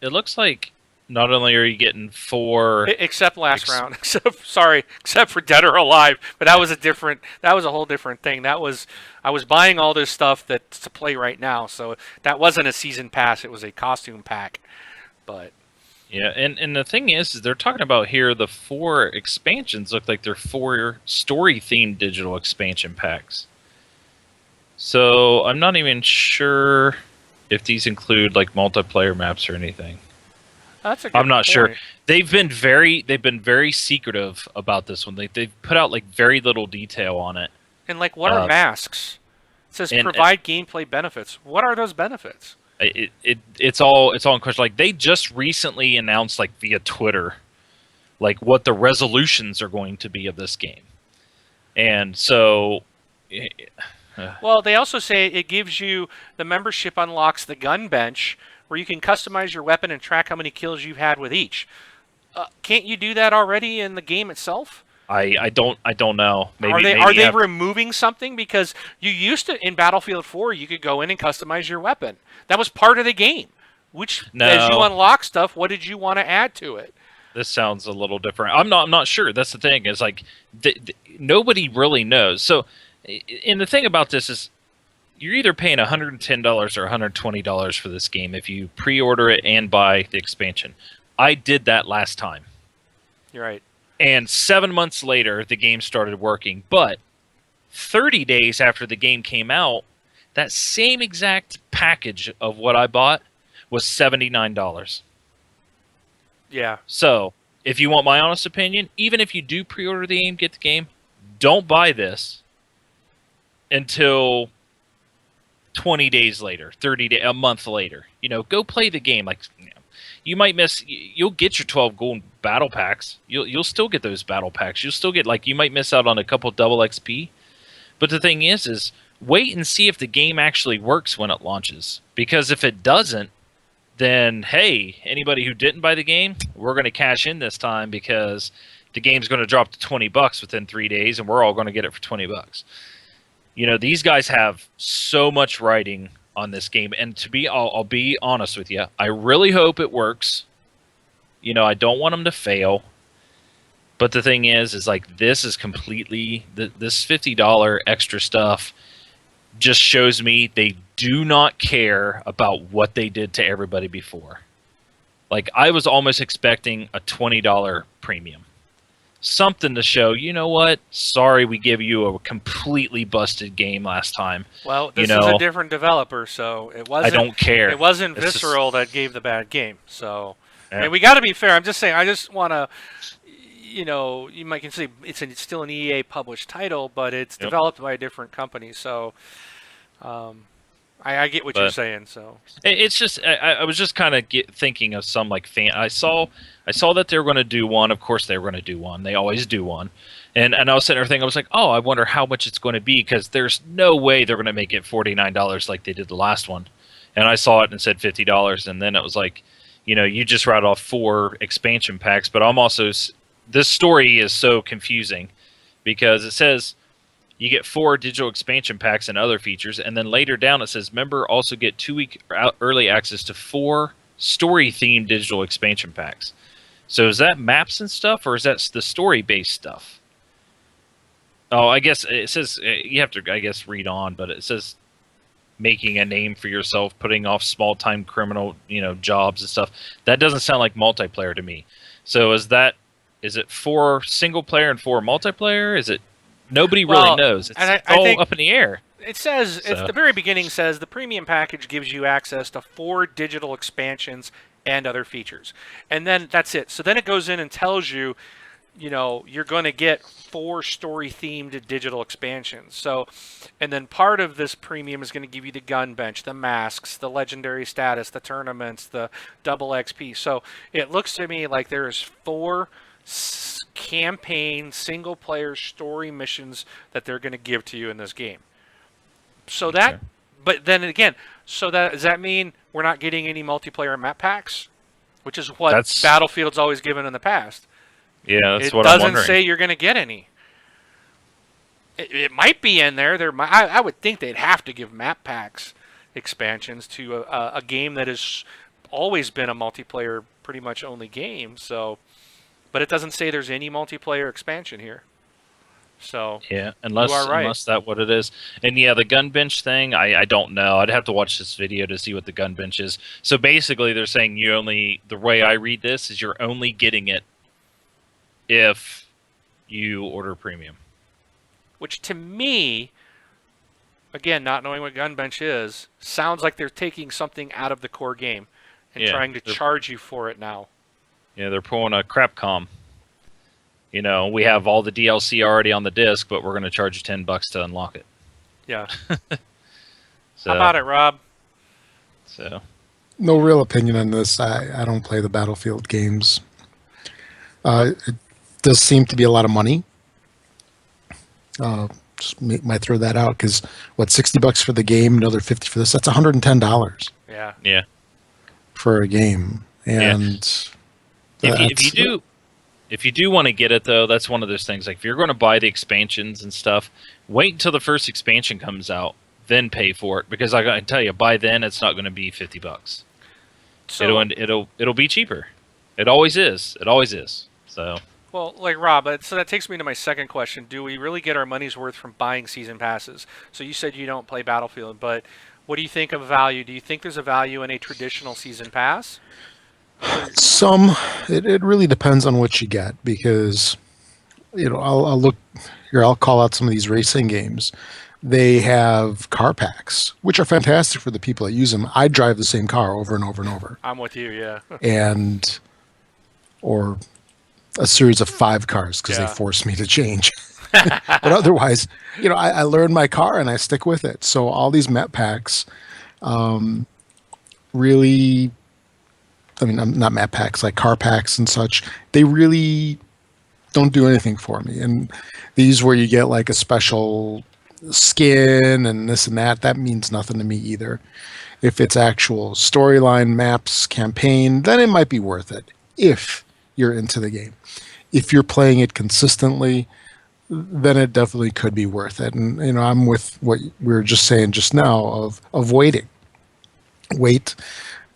It looks like not only are you getting 4. Except last round. Except for Dead or Alive. But that was a whole different thing. I was buying all this stuff that's to play right now, so that wasn't a season pass, it was a costume pack. But Yeah, and the thing is they're talking about here the 4 expansions look like they're 4 story-themed digital expansion packs. So I'm not even sure if these include like multiplayer maps or anything. that's a good I'm not sure. point. They've been very secretive about this one. They've put out like very little detail on it. And what are masks? It says and- provide gameplay benefits. What are those benefits? It's all in question. Like they just recently announced like via Twitter, like what the resolutions are going to be of this game, and so Well, they also say it gives you the membership unlocks the gun bench, where you can customize your weapon and track how many kills you've had with each. Can't you do that already in the game itself? I don't know. Maybe Are maybe they have- removing something? Because you used to in Battlefield 4, you could go in and customize your weapon. That was part of the game. As you No. unlock stuff, what did you want to add to it? This sounds a little different. I'm not sure. That's the thing. Is like nobody really knows. So, and the thing about this is, you're either paying $110 or $120 for this game if you pre-order it and buy the expansion. I did that last time, You're right. and 7 months later, the game started working. But 30 days after the game came out, that same exact package of what I bought was $79. Yeah. So, if you want my honest opinion, even if you do pre-order the game, get the game, don't buy this until 20 days later, 30 days, a month later. Go play the game. Like, you might miss. You'll get your 12 gold battle packs. You'll still get those battle packs. You'll still get you might miss out on a couple double XP. But the thing is wait and see if the game actually works when it launches. Because if it doesn't, then hey, anybody who didn't buy the game, we're going to cash in this time because the game's going to drop to $20 within 3 days, and we're all going to get it for $20. These guys have so much writing on this game, and I'll be honest with you, I really hope it works. I don't want them to fail. But the thing is this is completely this $50 extra stuff just shows me they do not care about what they did to everybody before. I was almost expecting a $20 premium. something to show, you know what? Sorry, we gave you a completely busted game last time. Well, You this is a know, different developer, so it I wasn't. don't care. It wasn't It's just- Visceral that gave the bad game. So, Yeah. and we got to be fair. I'm just saying. I just want to, you might can say it's still an EA published title, but it's Yep. developed by a different company. So, I get what you're But- saying. So, It's just I was just kind of thinking of some like fan. I saw that they were going to do one. Of course, they were going to do one. They always do one. And I was sitting there thinking, I was like, oh, I wonder how much it's going to be, because there's no way they're going to make it $49 like they did the last one. And I saw it and it said $50, and then it was like, you just write off 4 expansion packs. But I'm also this story is so confusing because it says you get 4 digital expansion packs and other features, and then later down it says member also get 2-week early access to 4 story-themed digital expansion packs. So is that maps and stuff, or is that the story-based stuff? Oh, I guess it says you have to, I guess, read on, but it says making a name for yourself, putting off small-time criminal, jobs and stuff. That doesn't sound like multiplayer to me. So is it 4 single player and 4 multiplayer? Is it? Nobody really Well, knows. It's and I all think- up in the air. it says So- at the very beginning says the premium package gives you access to 4 digital expansions and other features, and then that's it. So then it goes in and tells you, you're going to get 4 story-themed digital expansions. So, and then part of this premium is going to give you the gun bench, the masks, the legendary status, the tournaments, the double XP. So it looks to me like there's 4 campaign single-player story missions that they're going to give to you in this game. So that, Okay. but then again, does that mean we're not getting any multiplayer map packs, which is what That's- Battlefield's always given in the past? Yeah, that's It what I'm doesn't wondering. say you're going to get any. It might be in there. I would think they'd have to give map packs expansions to a game that has always been a multiplayer, pretty much only game. So, but it doesn't say there's any multiplayer expansion here. So, Yeah, unless are right. unless that's what it is. And yeah, the gun bench thing, I don't know. I'd have to watch this video to see what the gun bench is. So basically, they're saying the way I read this is you're only getting it if you order premium. which to me, again, not knowing what gun bench is, sounds like they're taking something out of the core game and Yeah, trying to they're- charge you for it now. Yeah, they're pulling a Crapcom. We have all the DLC already on the disc, but we're going to charge you $10 to unlock it. Yeah. So, How about it, Rob? So No real opinion on this. I don't play the Battlefield games. It does seem to be a lot of money. Might throw that out because $60 for the game, another 50 for this. That's $110 Yeah. yeah, for a game, and if you do want to get it though, that's one of those things. Like if you're going to buy the expansions and stuff, wait until the first expansion comes out, then pay for it, because I can tell you, by then it's not going to be $50. So, It'll be cheaper. It always is. It always is. So well, like Rob, so that takes me to my second question. Do we really get our money's worth from buying season passes? So you said you don't play Battlefield, but what do you think of value? Do you think there's a value in a traditional season pass? it really depends on what you get, because I'll look here. I'll call out some of these racing games. They have car packs, which are fantastic for the people that use them. I drive the same car over and over and over, I'm with you, yeah. or a series of 5 cars because Yeah. they force me to change. But otherwise, I learn my car and I stick with it. So all these map packs, really, I mean, not map packs, like car packs and such, they really don't do anything for me. And these where you get like a special skin and this and that means nothing to me either. If it's actual storyline, maps, campaign, then it might be worth it if you're into the game. If you're playing it consistently, then it definitely could be worth it. And I'm with what we were just saying just now of waiting. Wait,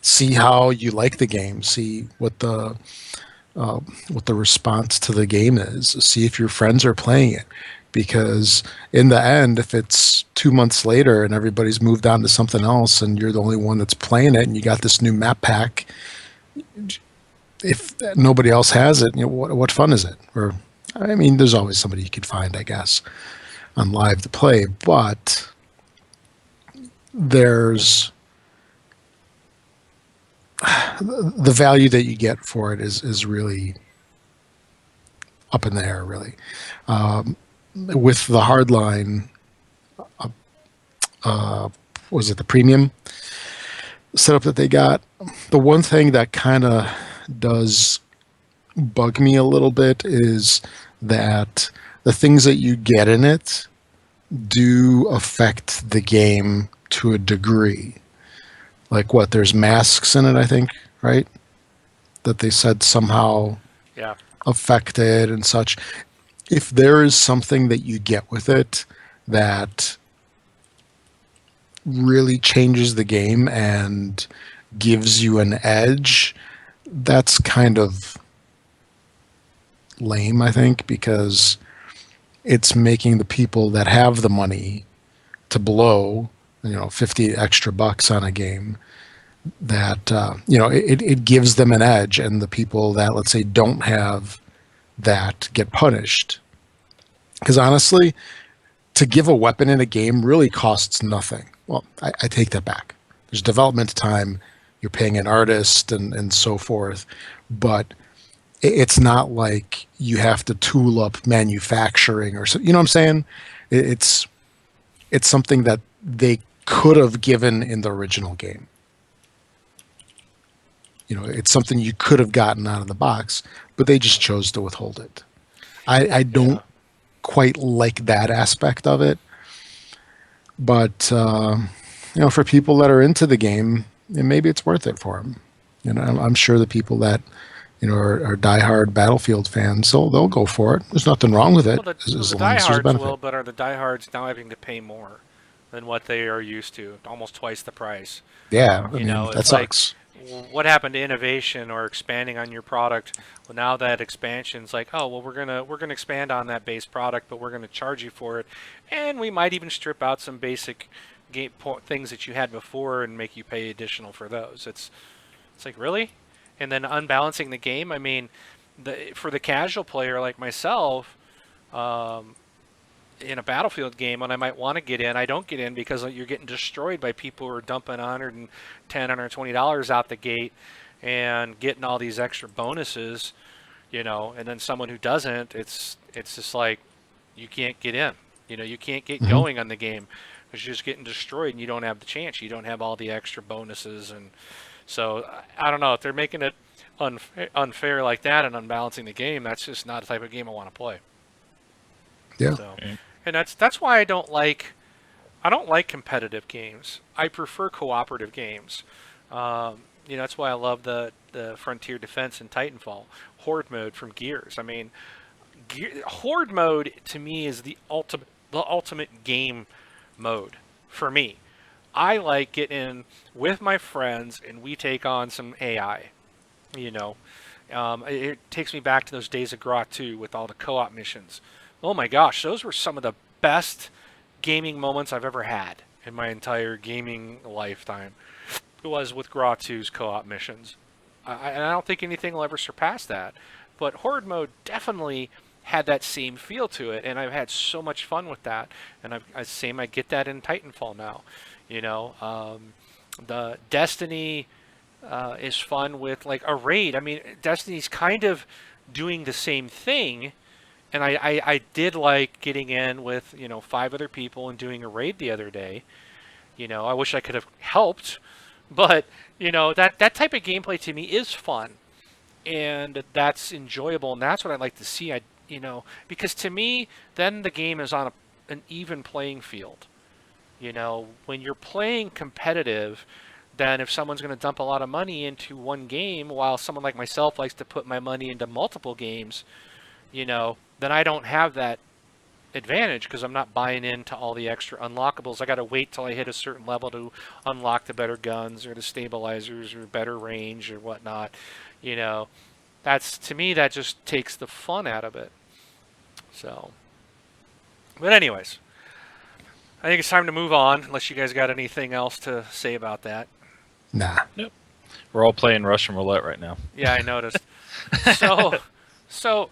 see how you like the game, see what the response to the game is, see if your friends are playing it. Because in the end, if it's 2 months later and everybody's moved on to something else and you're the only one that's playing it and you got this new map pack, if nobody else has it, what fun is it? Or I mean, there's always somebody you could find, I guess, on live to play, but there's the value that you get for it is really up in the air, really. With the hardline, was it the premium setup that they got? The one thing that kind of does bug me a little bit is that the things that you get in it do affect the game to a degree. Like what? There's masks in it, I think, right? That they said somehow Yeah. affected and such. If there is something that you get with it that really changes the game and gives you an edge, that's kind of lame, I think, because it's making the people that have the money to blow, 50 extra bucks on a game that, it gives them an edge, and the people that, let's say, don't have that get punished. Because honestly, to give a weapon in a game really costs nothing. Well, I take that back. There's development time, you're paying an artist and so forth, but it's not like you have to tool up manufacturing or so. You know what I'm saying? It's something that they could have given in the original game. It's something you could have gotten out of the box, but they just chose to withhold it. I don't quite like that aspect of it, but for people that are into the game, maybe it's worth it for them. I'm sure the people that are diehard Battlefield fans, so they'll go for it. There's nothing wrong with it Well, as the long as there's a diehards benefit. will, but are the diehards now having to pay more than what they are used to? Almost twice the price. Yeah, I You mean, know, that it's like, sucks. what happened to innovation or expanding on your product? Well, now that expansion's like, oh well, we're gonna expand on that base product, but we're gonna charge you for it, and we might even strip out some basic things that you had before and make you pay additional for those. It's like, really? And then unbalancing the game. I mean, for the casual player like myself, um, in a Battlefield game, when I might want to get in, I don't get in because you're getting destroyed by people who are dumping $110, $120 out the gate and getting all these extra bonuses, and then someone who doesn't, it's just like you can't get in. You can't get going on the game because you're just getting destroyed and you don't have the chance. You don't have all the extra bonuses, and so I don't know if they're making it unfair like that and unbalancing the game. That's just not the type of game I want to play. Yeah. So, and that's why I don't like competitive games. I prefer cooperative games. That's why I love the Frontier Defense and Titanfall Horde mode from Gears. I mean, Horde mode to me is the ultimate game mode for me. I like getting in with my friends and we take on some AI. It takes me back to those days of Grot 2 with all the co-op missions. Oh my gosh, those were some of the best gaming moments I've ever had in my entire gaming lifetime. It was with Grot 2's co-op missions. And I don't think anything will ever surpass that. But Horde mode definitely had that same feel to it, and I've had so much fun with that. And I get that in Titanfall now. The Destiny is fun with like a raid. I mean, Destiny's kind of doing the same thing, and I did like getting in with 5 other people and doing a raid the other day. I wish I could have helped, but that type of gameplay to me is fun, and that's enjoyable, and that's what I like to see. Because to me, then the game is on an even playing field. When you're playing competitive, then if someone's going to dump a lot of money into one game, while someone like myself likes to put my money into multiple games, then I don't have that advantage because I'm not buying into all the extra unlockables. I got to wait till I hit a certain level to unlock the better guns or the stabilizers or better range or whatnot. That's, to me, that just takes the fun out of it. So, but anyways, I think it's time to move on, unless you guys got anything else to say about that. Nah. We're all playing Russian roulette right now. Yeah, I noticed. So, So,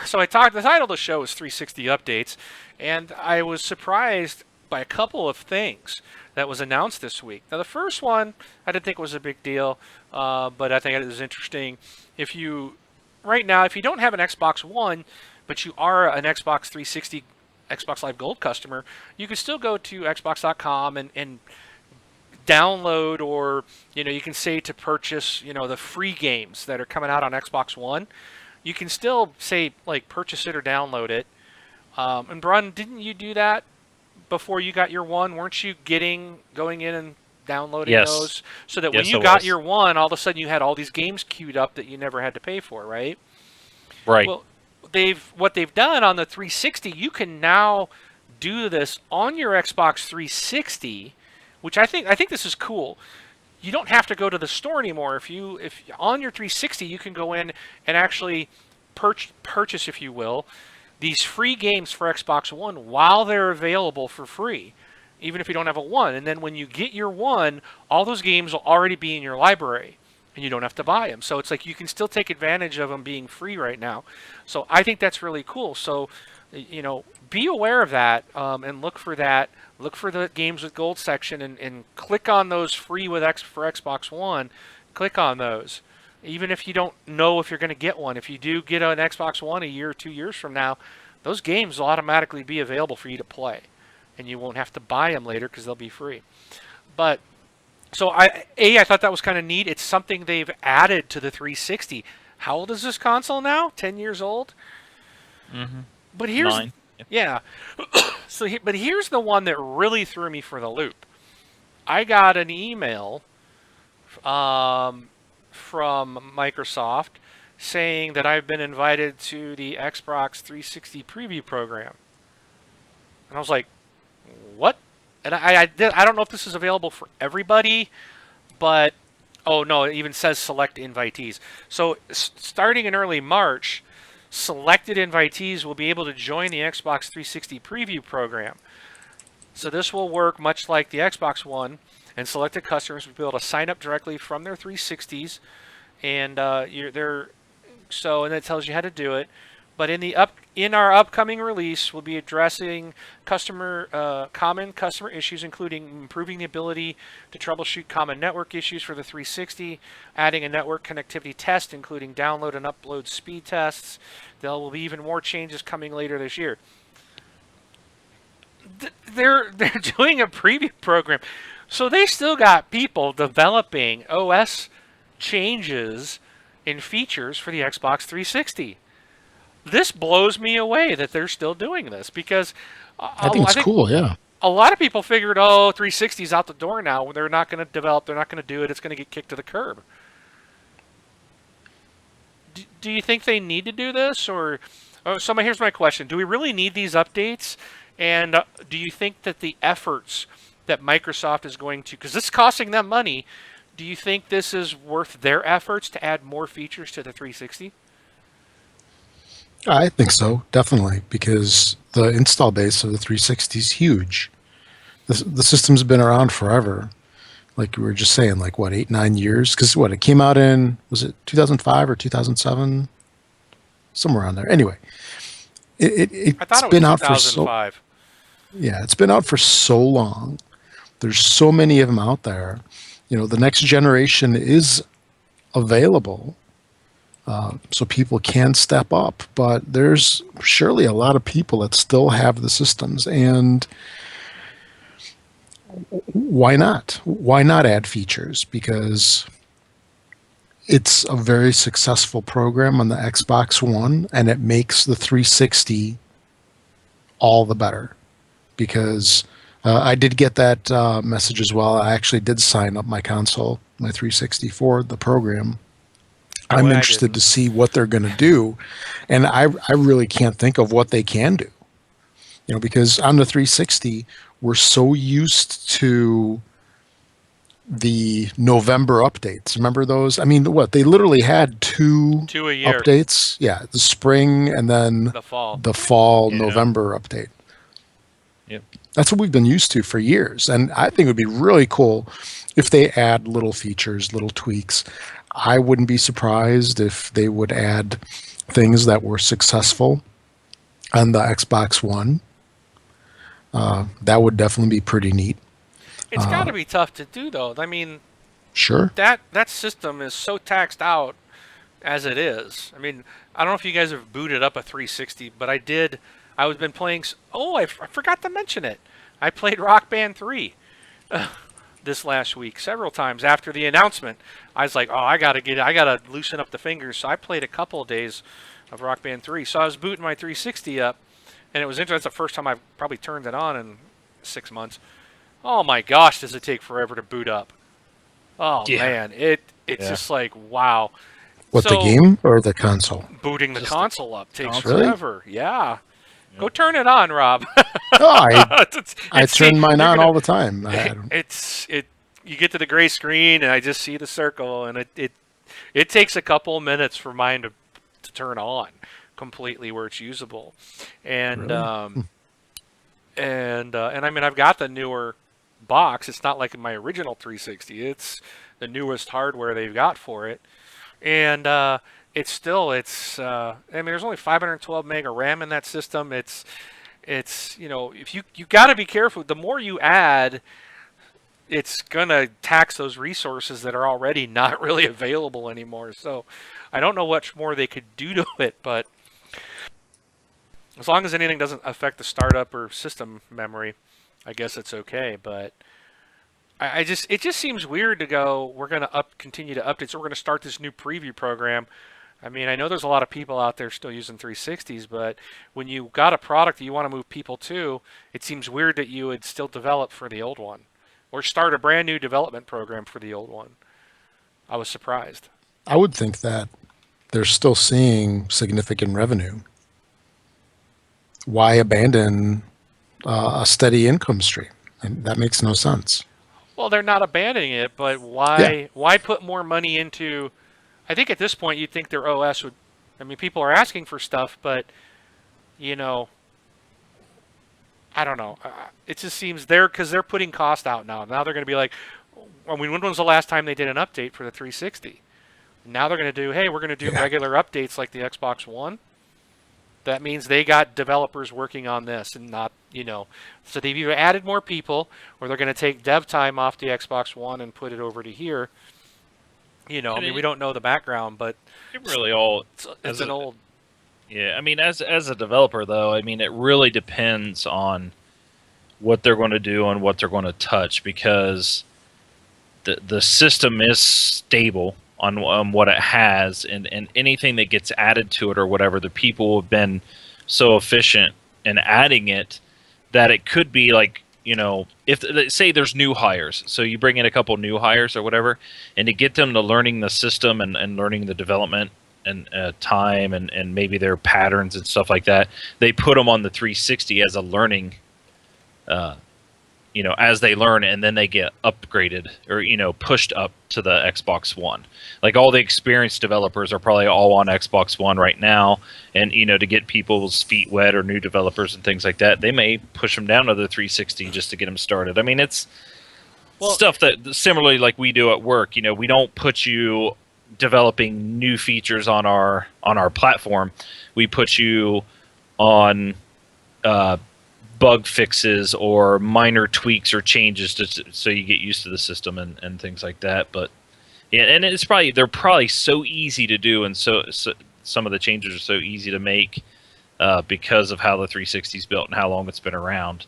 so I talked. The title of the show is 360 updates, and I was surprised by a couple of things that was announced this week. Now, the first one I didn't think was a big deal, but I think it is interesting. If you right now, if you don't have an Xbox One, but you are an Xbox 360, Xbox Live Gold customer, you can still go to Xbox.com and download, or you can say to purchase the free games that are coming out on Xbox One. You can still say like purchase it or download it. And Brun, didn't you do that before you got your one? Weren't you going in and downloading Yes. those so that when Yes, you I got was. your one, all of a sudden you had all these games queued up that you never had to pay for, right? Right. Well, what they've done on the 360, you can now do this on your Xbox 360, which I think this is cool. You don't have to go to the store anymore. If on your 360, you can go in and actually purchase, if you will, these free games for Xbox One while they're available for free, even if you don't have a one. And then when you get your one, all those games will already be in your library, and you don't have to buy them. So it's like you can still take advantage of them being free right now. So I think that's really cool. So, be aware of that, and look for that. Look for the games with gold section, and click on those free for Xbox One. Click on those. Even if you don't know if you're going to get one, if you do get an Xbox One a year or 2 years from now, those games will automatically be available for you to play, and you won't have to buy them later because they'll be free. But so I thought that was kind of neat. It's something they've added to the 360. How old is this console now? 10 years old. Mm-hmm. But here's 9. yeah. But here's the one that really threw me for the loop. I got an email from Microsoft saying that I've been invited to the Xbox 360 preview program. And I was like, what? And I don't know if this is available for everybody, but oh no, it even says select invitees. So starting in early March, selected invitees will be able to join the Xbox 360 preview program. So this will work much like the Xbox One, and selected customers will be able to sign up directly from their 360s, and and it tells you how to do it. But in our upcoming release, we'll be addressing common customer issues, including improving the ability to troubleshoot common network issues for the 360, adding a network connectivity test, including download and upload speed tests. There will be even more changes coming later this year. They're doing a preview program, so they still got people developing OS changes and features for the Xbox 360. This blows me away that they're still doing this, because I think it's cool. Yeah. a lot of people figured, oh, 360's out the door now. They're not going to develop. They're not going to do it. It's going to get kicked to the curb. Do you think they need to do this, or? So here's my question: do we really need these updates? And do you think that the efforts that Microsoft is going to, because this is costing them money, do you think this is worth their efforts to add more features to the 360? I think so, definitely, because the install base of the 360 is huge. The system's been around forever. Like we were just saying, like what, 8, 9 years? Because it came out in, was it 2005 or 2007? Somewhere around there. Anyway, I thought it's it was been out for 2005. it's been out for so long. There's so many of them out there. The next generation is available. So people can step up, but there's surely a lot of people that still have the systems, and why not? Why not add features? Because it's a very successful program on the Xbox One, and it makes the 360 all the better. Because I did get that message as well. I actually did sign up my console, my 360, for the program. I'm interested to see what they're going to do, and I really can't think of what they can do. Because on the 360, we're so used to the November updates. Remember those? I mean, they literally had two a year updates. Yeah, the spring and then the fall. the fall Yeah. November update. Yep. That's what we've been used to for years, and I think it would be really cool if they add little features, little tweaks. I wouldn't be surprised if they would add things that were successful on the Xbox One. That would definitely be pretty neat. It's got to be tough to do, though. I mean, Sure. that system is so taxed out as it is. I mean, I don't know if you guys have booted up a 360, but I did. I was been playing. Oh, I forgot to mention it. I played Rock Band 3 this last week several times after the announcement. I was like, oh, I gotta loosen up the fingers. So I played a couple of days of Rock Band 3. So I was booting my 360 up, and it was interesting. That's the first time I've probably turned it on in 6 months. Oh my gosh, does it take forever to boot up? Oh Yeah. man, it's Yeah. just like wow. What, the So, game or the console? booting the Just console up takes console? Really? forever. Yeah. Go turn it on, Rob. No, I It's- turn mine you're on gonna- all the time. I don't- You get to the gray screen and I just see the circle, and it takes a couple of minutes for mine to turn on completely where it's usable. And Really? and I mean, I've got the newer box. It's not like my original 360. It's the newest hardware they've got for it. And it's still I mean, there's only 512 meg of RAM in that system. It's if you got to be careful. The more you add, it's gonna tax those resources that are already not really available anymore. So I don't know what more they could do to it, but as long as anything doesn't affect the startup or system memory, I guess it's okay. But it just seems weird to go. We're gonna continue to update. So we're gonna start this new preview program. I mean, I know there's a lot of people out there still using 360s, but when you got a product that you want to move people to, it seems weird that you would still develop for the old one or start a brand new development program for the old one. I was surprised. I would think that they're still seeing significant revenue. Why abandon a steady income stream? And that makes no sense. Well, they're not abandoning it, but why put more money into? I think at this point you'd think their OS would. I mean, people are asking for stuff, but you know, I don't know. It just seems because they're putting cost out now. Now they're going to be like, I mean, when was the last time they did an update for the 360? Now they're going to do, hey, we're going to do Yeah. regular updates like the Xbox One. That means they got developers working on this and not, so they've either added more people or they're going to take dev time off the Xbox One and put it over to here. I mean, we don't know the background, but It really all it's As an a- old. Yeah, I mean, as a developer, though, I mean, it really depends on what they're going to do and what they're going to touch, because the system is stable on what it has, and anything that gets added to it or whatever, the people have been so efficient in adding it that it could be like, if say there's new hires, so you bring in a couple new hires or whatever, and to get them to learning the system and learning the development and time and maybe their patterns and stuff like that, they put them on the 360 as a learning, as they learn, and then they get upgraded or pushed up to the Xbox One. Like all the experienced developers are probably all on Xbox One right now, and to get people's feet wet or new developers and things like that, they may push them down to the 360 just to get them started. I mean, it's stuff that similarly like we do at work. We don't put you developing new features on our platform. We put you on bug fixes or minor tweaks or changes so you get used to the system and things like that. But yeah, and they're probably so easy to do, and so some of the changes are so easy to make because of how the 360 is built and how long it's been around,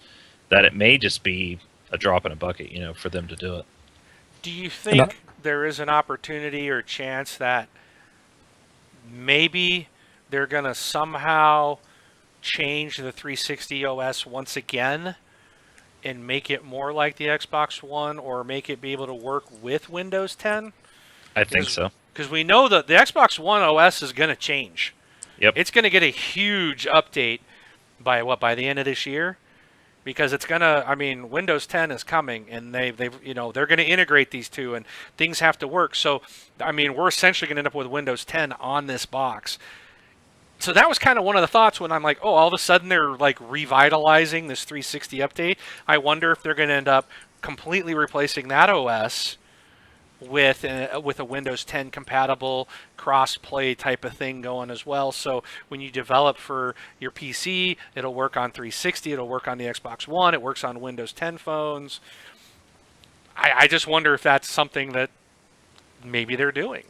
that it may just be a drop in a bucket, for them to do it. Do you think there is an opportunity or chance that maybe they're going to somehow change the 360 OS once again and make it more like the Xbox One, or make it be able to work with Windows 10? I think so. Because we know that the Xbox One OS is going to change. Yep. It's going to get a huge update by the end of this year, because it's going to, I mean, Windows 10 is coming, and they're going to integrate these two, and things have to work. So, I mean, we're essentially going to end up with Windows 10 on this box. So that was kind of one of the thoughts when I'm like, oh, all of a sudden they're like revitalizing this 360 update. I wonder if they're going to end up completely replacing that OS with a Windows 10 compatible cross-play type of thing going as well. So when you develop for your PC, it'll work on 360, it'll work on the Xbox One, it works on Windows 10 phones. I just wonder if that's something that maybe they're doing.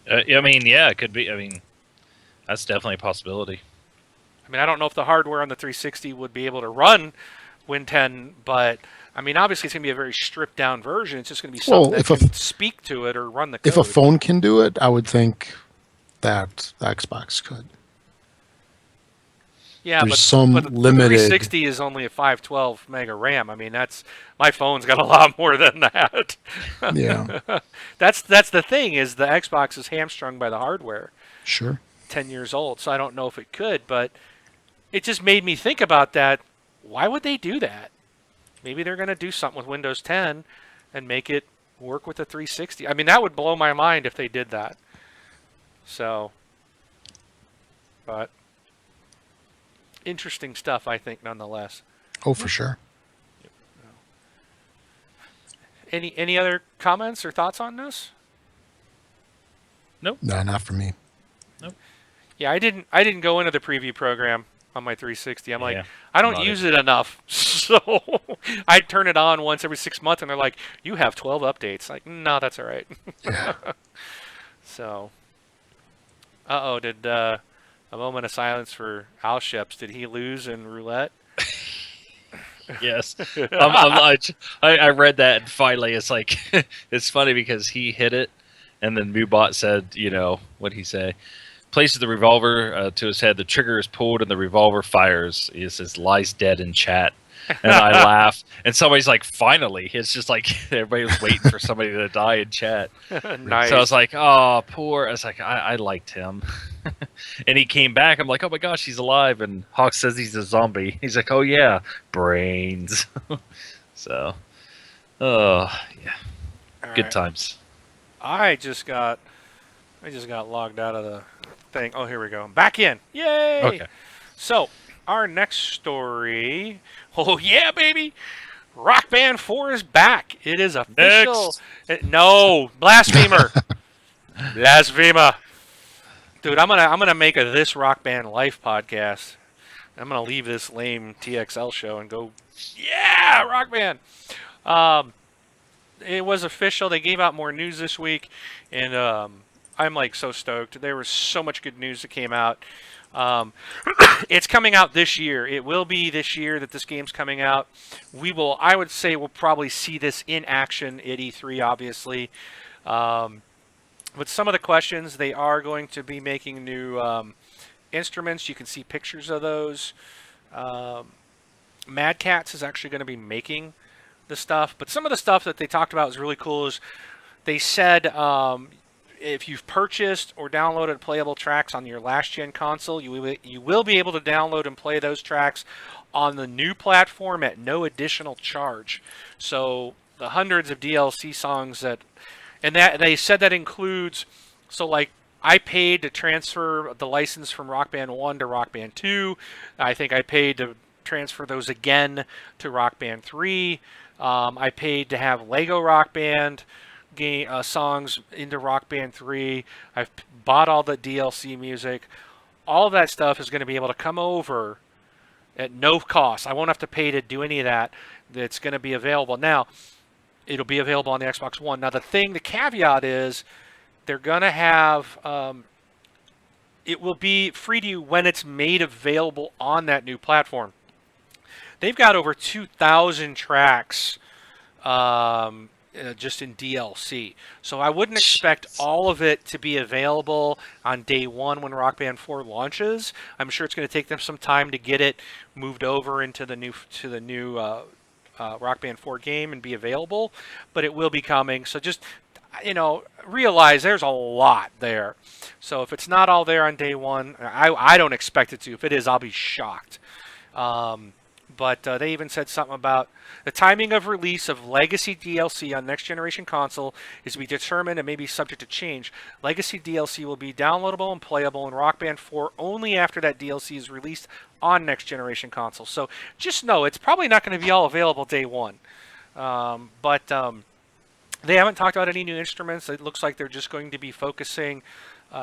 I mean, yeah, it could be. I mean, that's definitely a possibility. I mean, I don't know if the hardware on the 360 would be able to run Win 10, but I mean, obviously it's going to be a very stripped down version. It's just going to be something that can speak to it or run the code. If a phone can do it, I would think that the Xbox could. Yeah, There's but some the limited. 360 is only a 512 mega RAM. I mean, my phone's got a lot more than that. Yeah, That's the thing, is the Xbox is hamstrung by the hardware. sure. 10 years old, so I don't know if it could, but it just made me think about that. Why would they do that? Maybe they're going to do something with Windows 10 and make it work with the 360. I mean, that would blow my mind if they did that. So, but interesting stuff, I think, nonetheless. Oh, for sure. Any other comments or thoughts on this? No, not for me. Yeah, I didn't go into the preview program on my 360. I'm like, Yeah, I don't not use it enough. So I turn it on once every 6 months, and they're like, you have 12 updates. Like, no, that's all right. Yeah. So, did a moment of silence for Al Sheps. Did he lose in roulette? Yes. I read that, and finally it's like, it's funny because he hit it, and then Mubot said, what'd he say? Places the revolver to his head, the trigger is pulled, and the revolver fires. He says, lies dead in chat. And I laughed, and somebody's like, finally. It's just like everybody was waiting for somebody to die in chat. Nice. So I was like, oh, poor. I was like, I liked him. And he came back. I'm like, oh my gosh, he's alive. And Hawk says he's a zombie. He's like, oh yeah, brains. So, oh yeah, All good right. times. I just got logged out of the thing. Oh, here we go. I'm back in. Yay! Okay. So, our next story. Oh, yeah, baby! Rock Band 4 is back. It is official. No, blasphemer. Blasphemer. Dude, I'm gonna make a This Rock Band Life podcast. I'm gonna leave this lame TXL show and go, yeah, Rock Band. It was official. They gave out more news this week, and I'm like so stoked. There was so much good news that came out. It's coming out this year. It will be this year that this game's coming out. I would say we'll probably see this in action at E3, obviously. With some of the questions, they are going to be making new instruments. You can see pictures of those. Mad Catz is actually going to be making the stuff, but some of the stuff that they talked about is really cool. Is they said if you've purchased or downloaded playable tracks on your last gen console, you will be able to download and play those tracks on the new platform at no additional charge. So the hundreds of DLC songs that they said that includes, so like I paid to transfer the license from Rock Band 1 to Rock Band 2. I think I paid to transfer those again to Rock Band 3. I paid to have Lego Rock Band songs into Rock Band 3. I've bought all the DLC music. All of that stuff is going to be able to come over at no cost. I won't have to pay to do any of that. That's going to be available. Now, it'll be available on the Xbox One. Now, the caveat is they're going to have, it will be free to you when it's made available on that new platform. They've got over 2,000 tracks just in DLC. So I wouldn't expect all of it to be available on day one when Rock Band 4 launches. I'm sure it's going to take them some time to get it moved over into the new Rock Band 4 game and be available, but it will be coming. So just realize there's a lot there. So if it's not all there on day one, I don't expect it to. If it is, I'll be shocked. But they even said something about the timing of release of Legacy DLC on next generation console is to be determined and may be subject to change. Legacy DLC will be downloadable and playable in Rock Band 4 only after that DLC is released on next generation console. So just know it's probably not going to be all available day one. But They haven't talked about any new instruments. It looks like they're just going to be focusing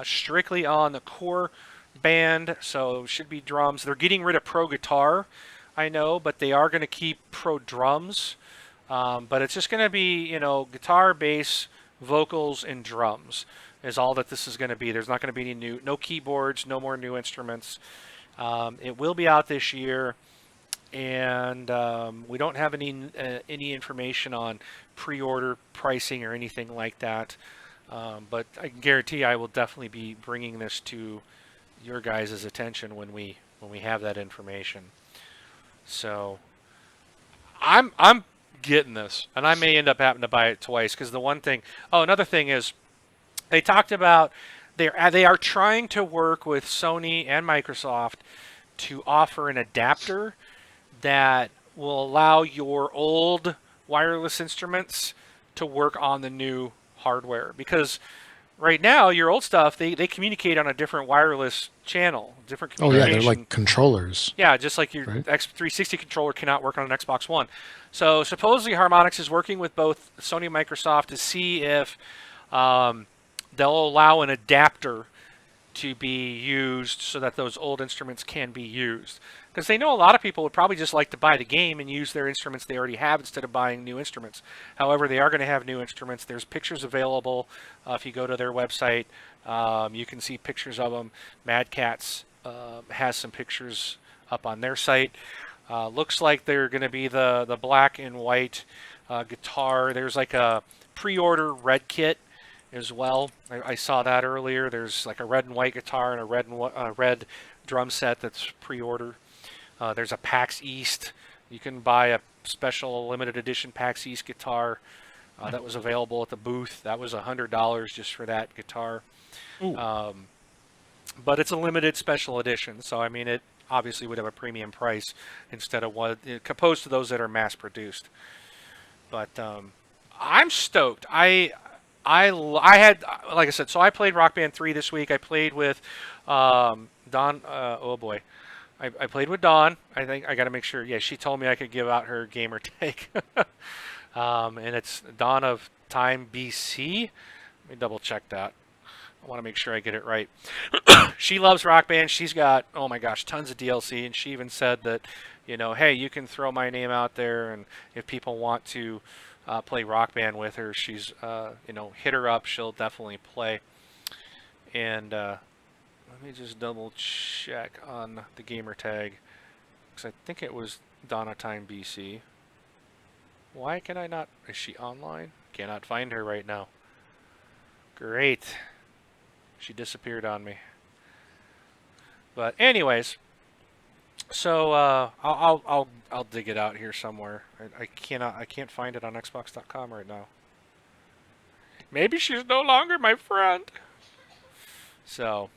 strictly on the core band, so it should be drums. They're getting rid of pro guitar, I know, but they are going to keep pro drums. But it's just going to be, guitar, bass, vocals, and drums is all that this is going to be. There's not going to be no keyboards, no more new instruments. It will be out this year, and we don't have any information on pre-order pricing or anything like that. But I can guarantee I will definitely be bringing this to your guys' attention when we have that information. So I'm getting this, and I may end up having to buy it twice because the one thing. Oh, another thing is they talked about they are trying to work with Sony and Microsoft to offer an adapter that will allow your old wireless instruments to work on the new hardware, because right now your old stuff they communicate on a different wireless channel, different Oh yeah, communication. they're like controllers. Yeah, just like your Right. X360 controller cannot work on an Xbox One. So supposedly Harmonix is working with both Sony and Microsoft to see if they'll allow an adapter to be used so that those old instruments can be used. Because they know a lot of people would probably just like to buy the game and use their instruments they already have instead of buying new instruments. However, they are going to have new instruments. There's pictures available. If you go to their website, you can see pictures of them. Mad Cats has some pictures up on their site. Looks like they're going to be the black and white guitar. There's like a pre-order red kit as well. I saw that earlier. There's like a red and white guitar and a red drum set that's pre-order. There's a PAX East. You can buy a special limited edition PAX East guitar that was available at the booth. That was $100 just for that guitar. But it's a limited special edition, so I mean it obviously would have a premium price instead of what opposed to those that are mass produced. But I'm stoked. I had, like I said, so I played Rock Band 3 this week. I played with Dawn. Oh boy, I played with Dawn. I think I got to make sure. Yeah, she told me I could give out her gamer tag, and it's Dawn of Time BC. Let me double check that. I want to make sure I get it right. She loves Rock Band. She's got, oh my gosh, tons of DLC, and she even said that, hey, you can throw my name out there, and if people want to play Rock Band with her, she's, hit her up. She'll definitely play. And let me just double check on the gamer tag, because I think it was Donna Time BC. Why can I not? Is she online? Cannot find her right now. Great. She disappeared on me. But anyways, so I'll dig it out here somewhere. I can't find it on Xbox.com right now. Maybe she's no longer my friend. So,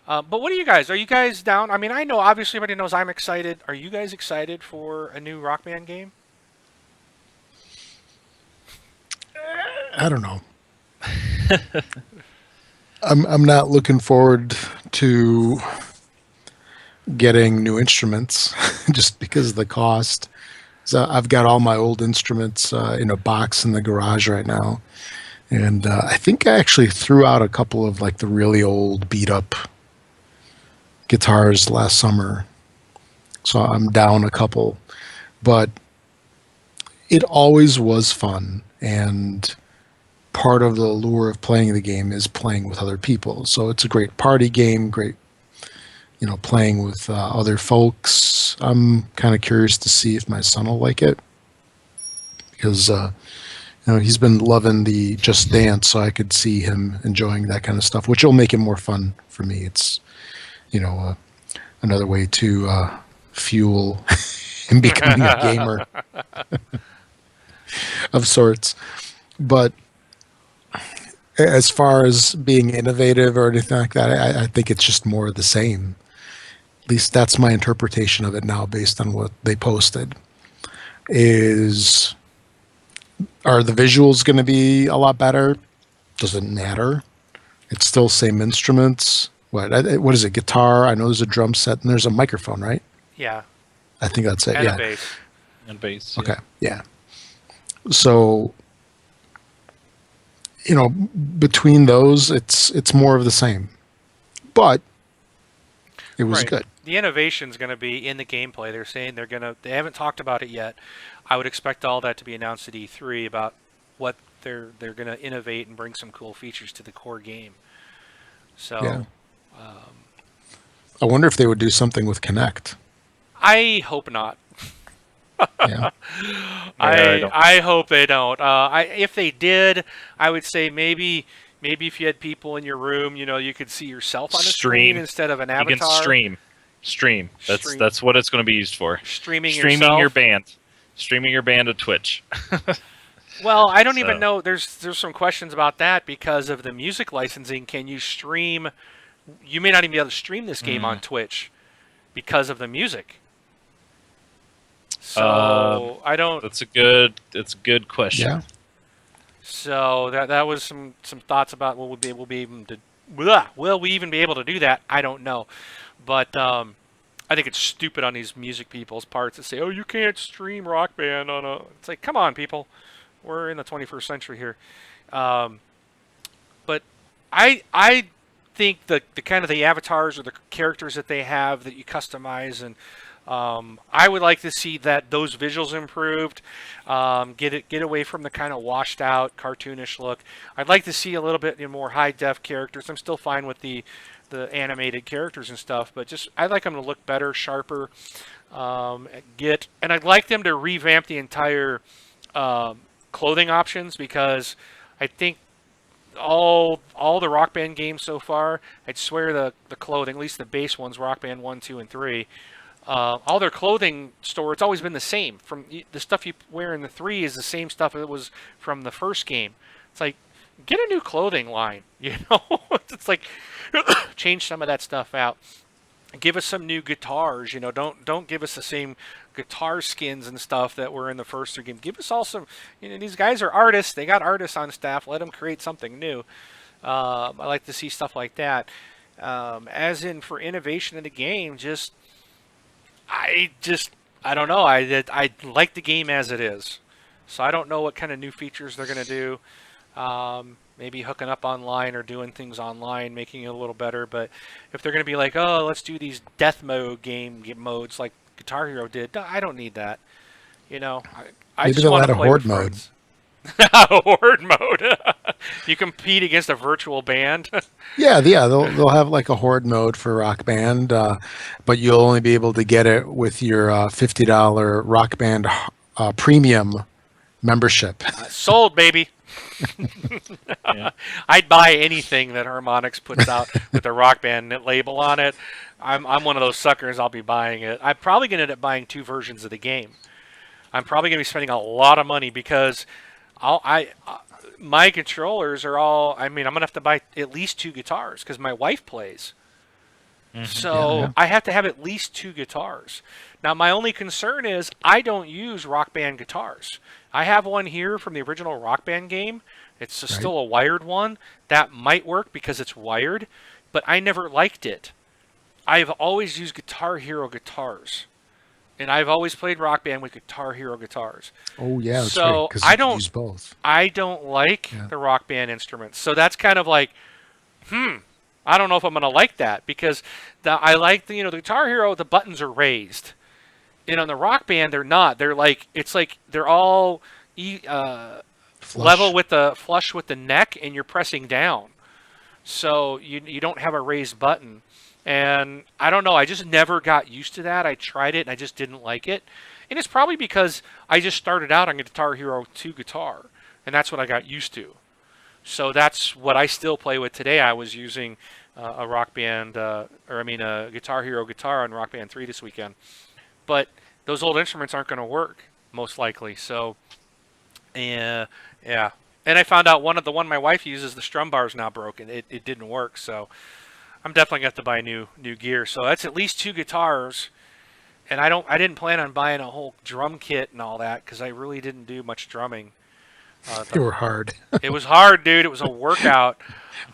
but what are you guys? Are you guys down? I mean, I know obviously everybody knows I'm excited. Are you guys excited for a new Rock Band game? I don't know. I'm not looking forward to getting new instruments just because of the cost. So I've got all my old instruments in a box in the garage right now, and I think I actually threw out a couple of like the really old beat up guitars last summer. So I'm down a couple, but it always was fun, and part of the allure of playing the game is playing with other people. So it's a great party game, great, playing with other folks. I'm kind of curious to see if my son will like it, because he's been loving the Just Dance, so I could see him enjoying that kind of stuff, which will make it more fun for me. It's another way to fuel him becoming a gamer of sorts. But as far as being innovative or anything like that, I think it's just more of the same. At least that's my interpretation of it now, based on what they posted. Are the visuals going to be a lot better? Doesn't matter. It's still same instruments. What is it? Guitar. I know there's a drum set and there's a microphone, right? Yeah. I think that's it. And yeah. a bass. And bass. Okay. Yeah. So between those, it's more of the same. But it was Right. good. The innovation's going to be in the gameplay. They're saying they haven't talked about it yet. I would expect all that to be announced at E3 about what they're going to innovate and bring some cool features to the core game. Yeah. So, I wonder if they would do something with Kinect. I hope not. Yeah. I don't. I hope they don't. If they did, I would say maybe if you had people in your room, you could see yourself on a screen Stream. instead of an You avatar. can stream. Stream. That's what it's going to be used for. Streaming Streaming your yourself. band. Streaming your band to Twitch. Well, I don't even So- know. There's some questions about that because of the music licensing. Can you stream? You may not even be able to stream this game on Twitch because of the music. So I don't. That's a good question. Yeah. So that was some thoughts about will we even be able to do that? I don't know, but I think it's stupid on these music people's parts to say, oh, you can't stream Rock Band on a. It's like, come on, people, we're in the 21st century here. But I think the kind of the avatars or the characters that they have that you customize, and I would like to see those visuals improved. Get away from the kind of washed out cartoonish look. I'd like to see a little bit more high def characters. I'm still fine with the animated characters and stuff, but just I'd like them to look better, sharper. And I'd like them to revamp the entire clothing options, because I think all the Rock Band games so far, I'd swear the clothing, at least the base ones, Rock Band 1, 2, and 3, all their clothing store, it's always been the same. From the stuff you wear in the 3 is the same stuff that was from the first game. It's like, get a new clothing line, It's like, change some of that stuff out. Give us some new guitars, Don't give us the same guitar skins and stuff that were in the first 3 games. Give us all some. These guys are artists. They got artists on staff. Let them create something new. I like to see stuff like that. As in for innovation in the game, I don't know. I like the game as it is, so I don't know what kind of new features they're gonna do. Maybe hooking up online or doing things online, making it a little better. But if they're going to be like, oh, let's do these death mode game modes like Guitar Hero did, I don't need that. I Maybe just they'll want add to a play horde with mode. friends. Horde mode. You compete against a virtual band. Yeah. They'll have like a horde mode for Rock Band, but you'll only be able to get it with your $50 Rock Band premium membership. Sold, baby. Yeah. I'd buy anything that Harmonix puts out with the Rock Band label on it. I'm one of those suckers. I'll be buying it. I'm probably going to end up buying 2 versions of the game. I'm probably going to be spending a lot of money because my controllers are all. I'm going to have to buy at least 2 guitars because my wife plays. So Yeah. I have to have at least 2 guitars. Now, my only concern is I don't use Rock Band guitars. I have one here from the original Rock Band game. It's still a wired one. That might work because it's wired, but I never liked it. I've always used Guitar Hero guitars, and I've always played Rock Band with Guitar Hero guitars. Oh yeah, that's So, right. Because I you can don't- use both. I don't like Yeah. the Rock Band instruments. So that's kind of like, I don't know if I'm going to like that because I like the Guitar Hero, the buttons are raised. And on the Rock Band, they're not. They're like, it's like they're all Flush. level with the flush with the neck, and you're pressing down. So you don't have a raised button. And I don't know, I just never got used to that. I tried it and I just didn't like it. And it's probably because I just started out on Guitar Hero 2 guitar, and that's what I got used to. So that's what I still play with today. I was using a Rock Band, a Guitar Hero guitar on Rock Band 3 this weekend. But those old instruments aren't going to work, most likely. So, yeah. And I found out the one my wife uses, the strum bar is now broken. It didn't work, so I'm definitely going to have to buy new gear. So that's at least 2 guitars. And I didn't plan on buying a whole drum kit and all that because I really didn't do much drumming. They were hard. It was hard, dude. It was a workout.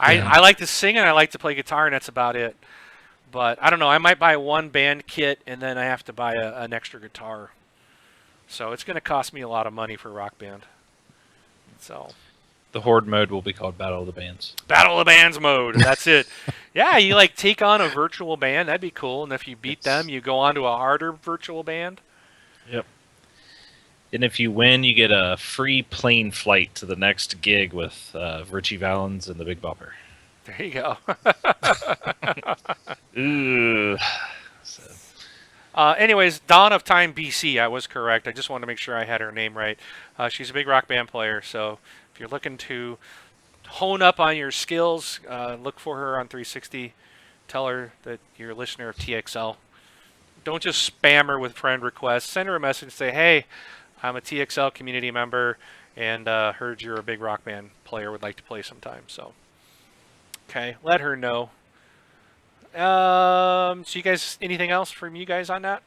Yeah. I like to sing and I like to play guitar, and that's about it. But I don't know. I might buy one band kit and then I have to buy an extra guitar. So it's going to cost me a lot of money for Rock Band. So The The Horde mode will be called Battle of the Bands. Battle of the Bands mode. That's it. Yeah, you like take on a virtual band. That'd be cool. And if you beat them, you go on to a harder virtual band. Yep. And if you win, you get a free plane flight to the next gig with Richie Valens and the Big Bopper. There you go. Ooh. So, Anyways, Dawn of Time BC, I was correct. I just wanted to make sure I had her name right. She's a big Rock Band player, so if you're looking to hone up on your skills, look for her on 360. Tell her that you're a listener of TXL. Don't just spam her with friend requests. Send her a message and say, hey, I'm a TXL community member and heard you're a big Rock Band player, would like to play sometime. So, okay, let her know. So you guys, anything else from you guys on that?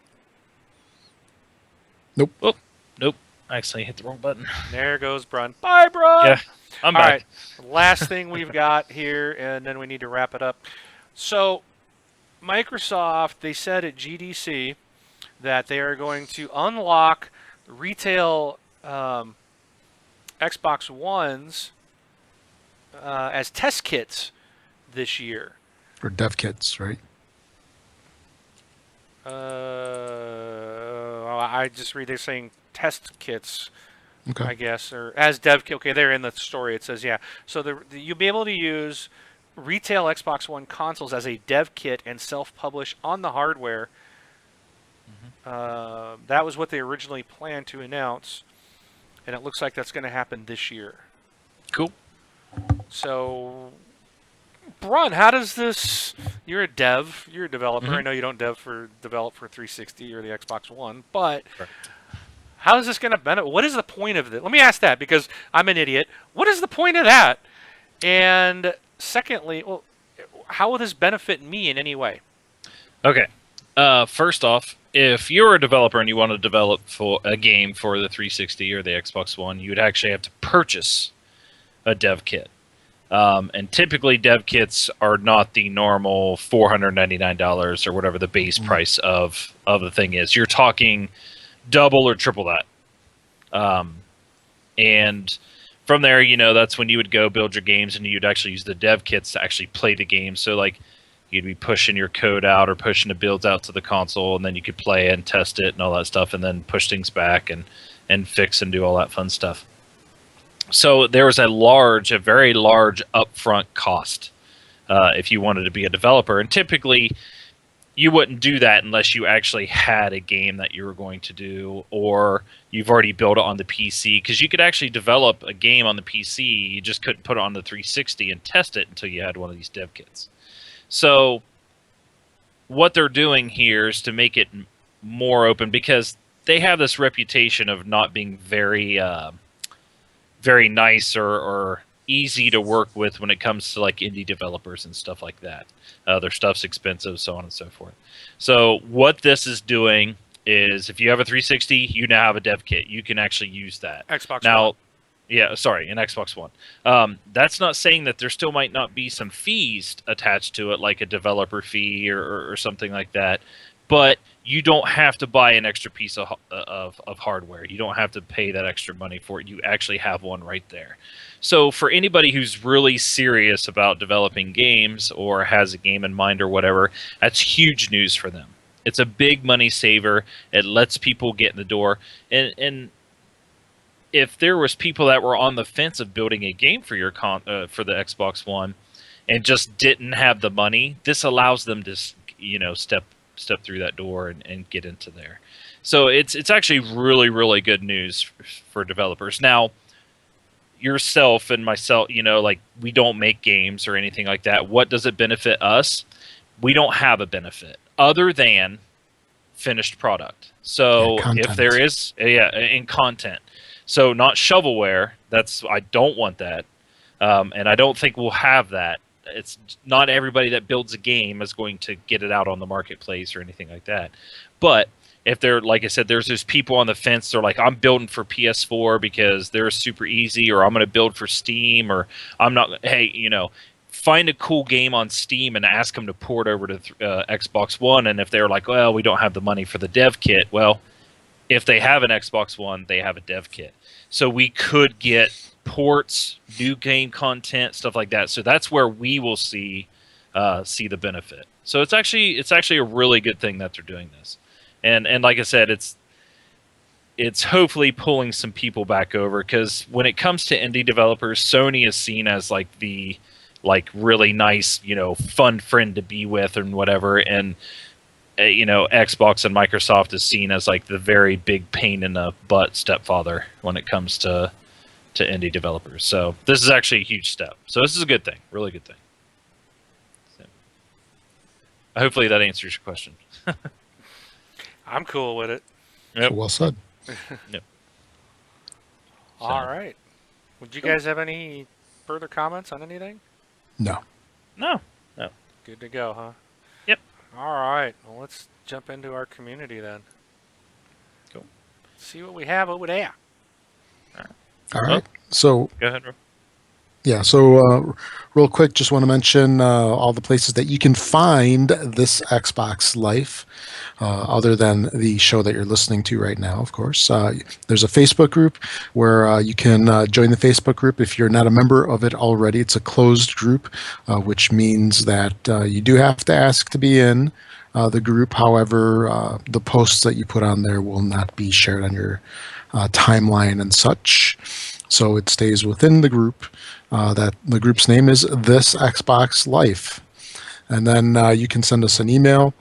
Nope. oh, nope. I accidentally hit the wrong button. There goes Brun. Bye, Brun. Yeah, I'm All back. right. Last thing we've got here, and then we need to wrap it up. So, Microsoft, they said at GDC that they are going to unlock retail Xbox Ones as test kits this year. Or dev kits, right? I just read they're saying test kits, Okay. I guess, or as dev kit. Okay, there in the story it says, yeah. So you'll be able to use retail Xbox One consoles as a dev kit and self-publish on the hardware. That was what they originally planned to announce, and it looks like that's going to happen this year. Cool. So, Brun, how does this? You're a dev, you're a developer. Mhm. I know you don't develop for 360 or the Xbox One, but Correct. how is this going to benefit? What is the point of this? Let me ask that because I'm an idiot. What is the point of that? And secondly, well, how will this benefit me in any way? Okay. First off, if you're a developer and you want to develop for a game for the 360 or the Xbox One, you would actually have to purchase a dev kit. And typically, dev kits are not the normal $499 or whatever the base price of the thing is. You're talking double or triple that. And from there, that's when you would go build your games and you'd actually use the dev kits to actually play the game. So, like, you'd be pushing your code out or pushing the builds out to the console, and then you could play and test it and all that stuff, and then push things back and fix and do all that fun stuff. So there was a very large upfront cost if you wanted to be a developer. And typically, you wouldn't do that unless you actually had a game that you were going to do, or you've already built it on the PC. Because you could actually develop a game on the PC, you just couldn't put it on the 360 and test it until you had one of these dev kits. So what they're doing here is to make it more open, because they have this reputation of not being very very nice or easy to work with when it comes to like indie developers and stuff like that. Their stuff's expensive, so on and so forth. So what this is doing is, if you have a 360, you now have a dev kit. You can actually use that. Xbox Now, One. yeah, sorry, an Xbox One. That's not saying that there still might not be some fees attached to it, like a developer fee or something like that. But you don't have to buy an extra piece of hardware. You don't have to pay that extra money for it. You actually have one right there. So for anybody who's really serious about developing games or has a game in mind or whatever, that's huge news for them. It's a big money saver. It lets people get in the door. And if there was people that were on the fence of building a game for your for the Xbox One and just didn't have the money, this allows them to step through that door and get into there. So it's actually really, really good news for developers. Now, yourself and myself, like, we don't make games or anything like that. What does it benefit us? We don't have a benefit other than finished product. So if there is in content, so not shovelware, I don't want that. And I don't think we'll have that. It's not everybody that builds a game is going to get it out on the marketplace or anything like that. But if they're, like I said, there's people on the fence. They're like, I'm building for PS4 because they're super easy, or I'm going to build for Steam, or I'm not. Hey, find a cool game on Steam and ask them to port over to Xbox One. And if they're like, well, we don't have the money for the dev kit, well, if they have an Xbox One, they have a dev kit. So we could get ports, new game content, stuff like that. So that's where we will see the benefit. So it's actually a really good thing that they're doing this, and like I said, it's hopefully pulling some people back over, because when it comes to indie developers, Sony is seen as like the really nice, fun friend to be with and whatever, and Xbox and Microsoft is seen as like the very big pain in the butt stepfather when it comes to indie developers. So this is actually a huge step. So this is a good thing, really good thing. So, hopefully that answers your question. I'm cool with it. Yep. Well said. Yep. All right. Would you guys have any further comments on anything? No. No. Good to go, huh? Yep. All right. Well, let's jump into our community then. Cool. See what we have over there. All right. So Go ahead, Rob. yeah, so real quick, just want to mention all the places that you can find this Xbox Life, other than the show that you're listening to right now, of course. There's a Facebook group where you can join the Facebook group if you're not a member of it already. It's a closed group, which means that you do have to ask to be in the group. However, the posts that you put on there will not be shared on your timeline and such. So it stays within the group. That the group's name is This Xbox Life. And then you can send us an email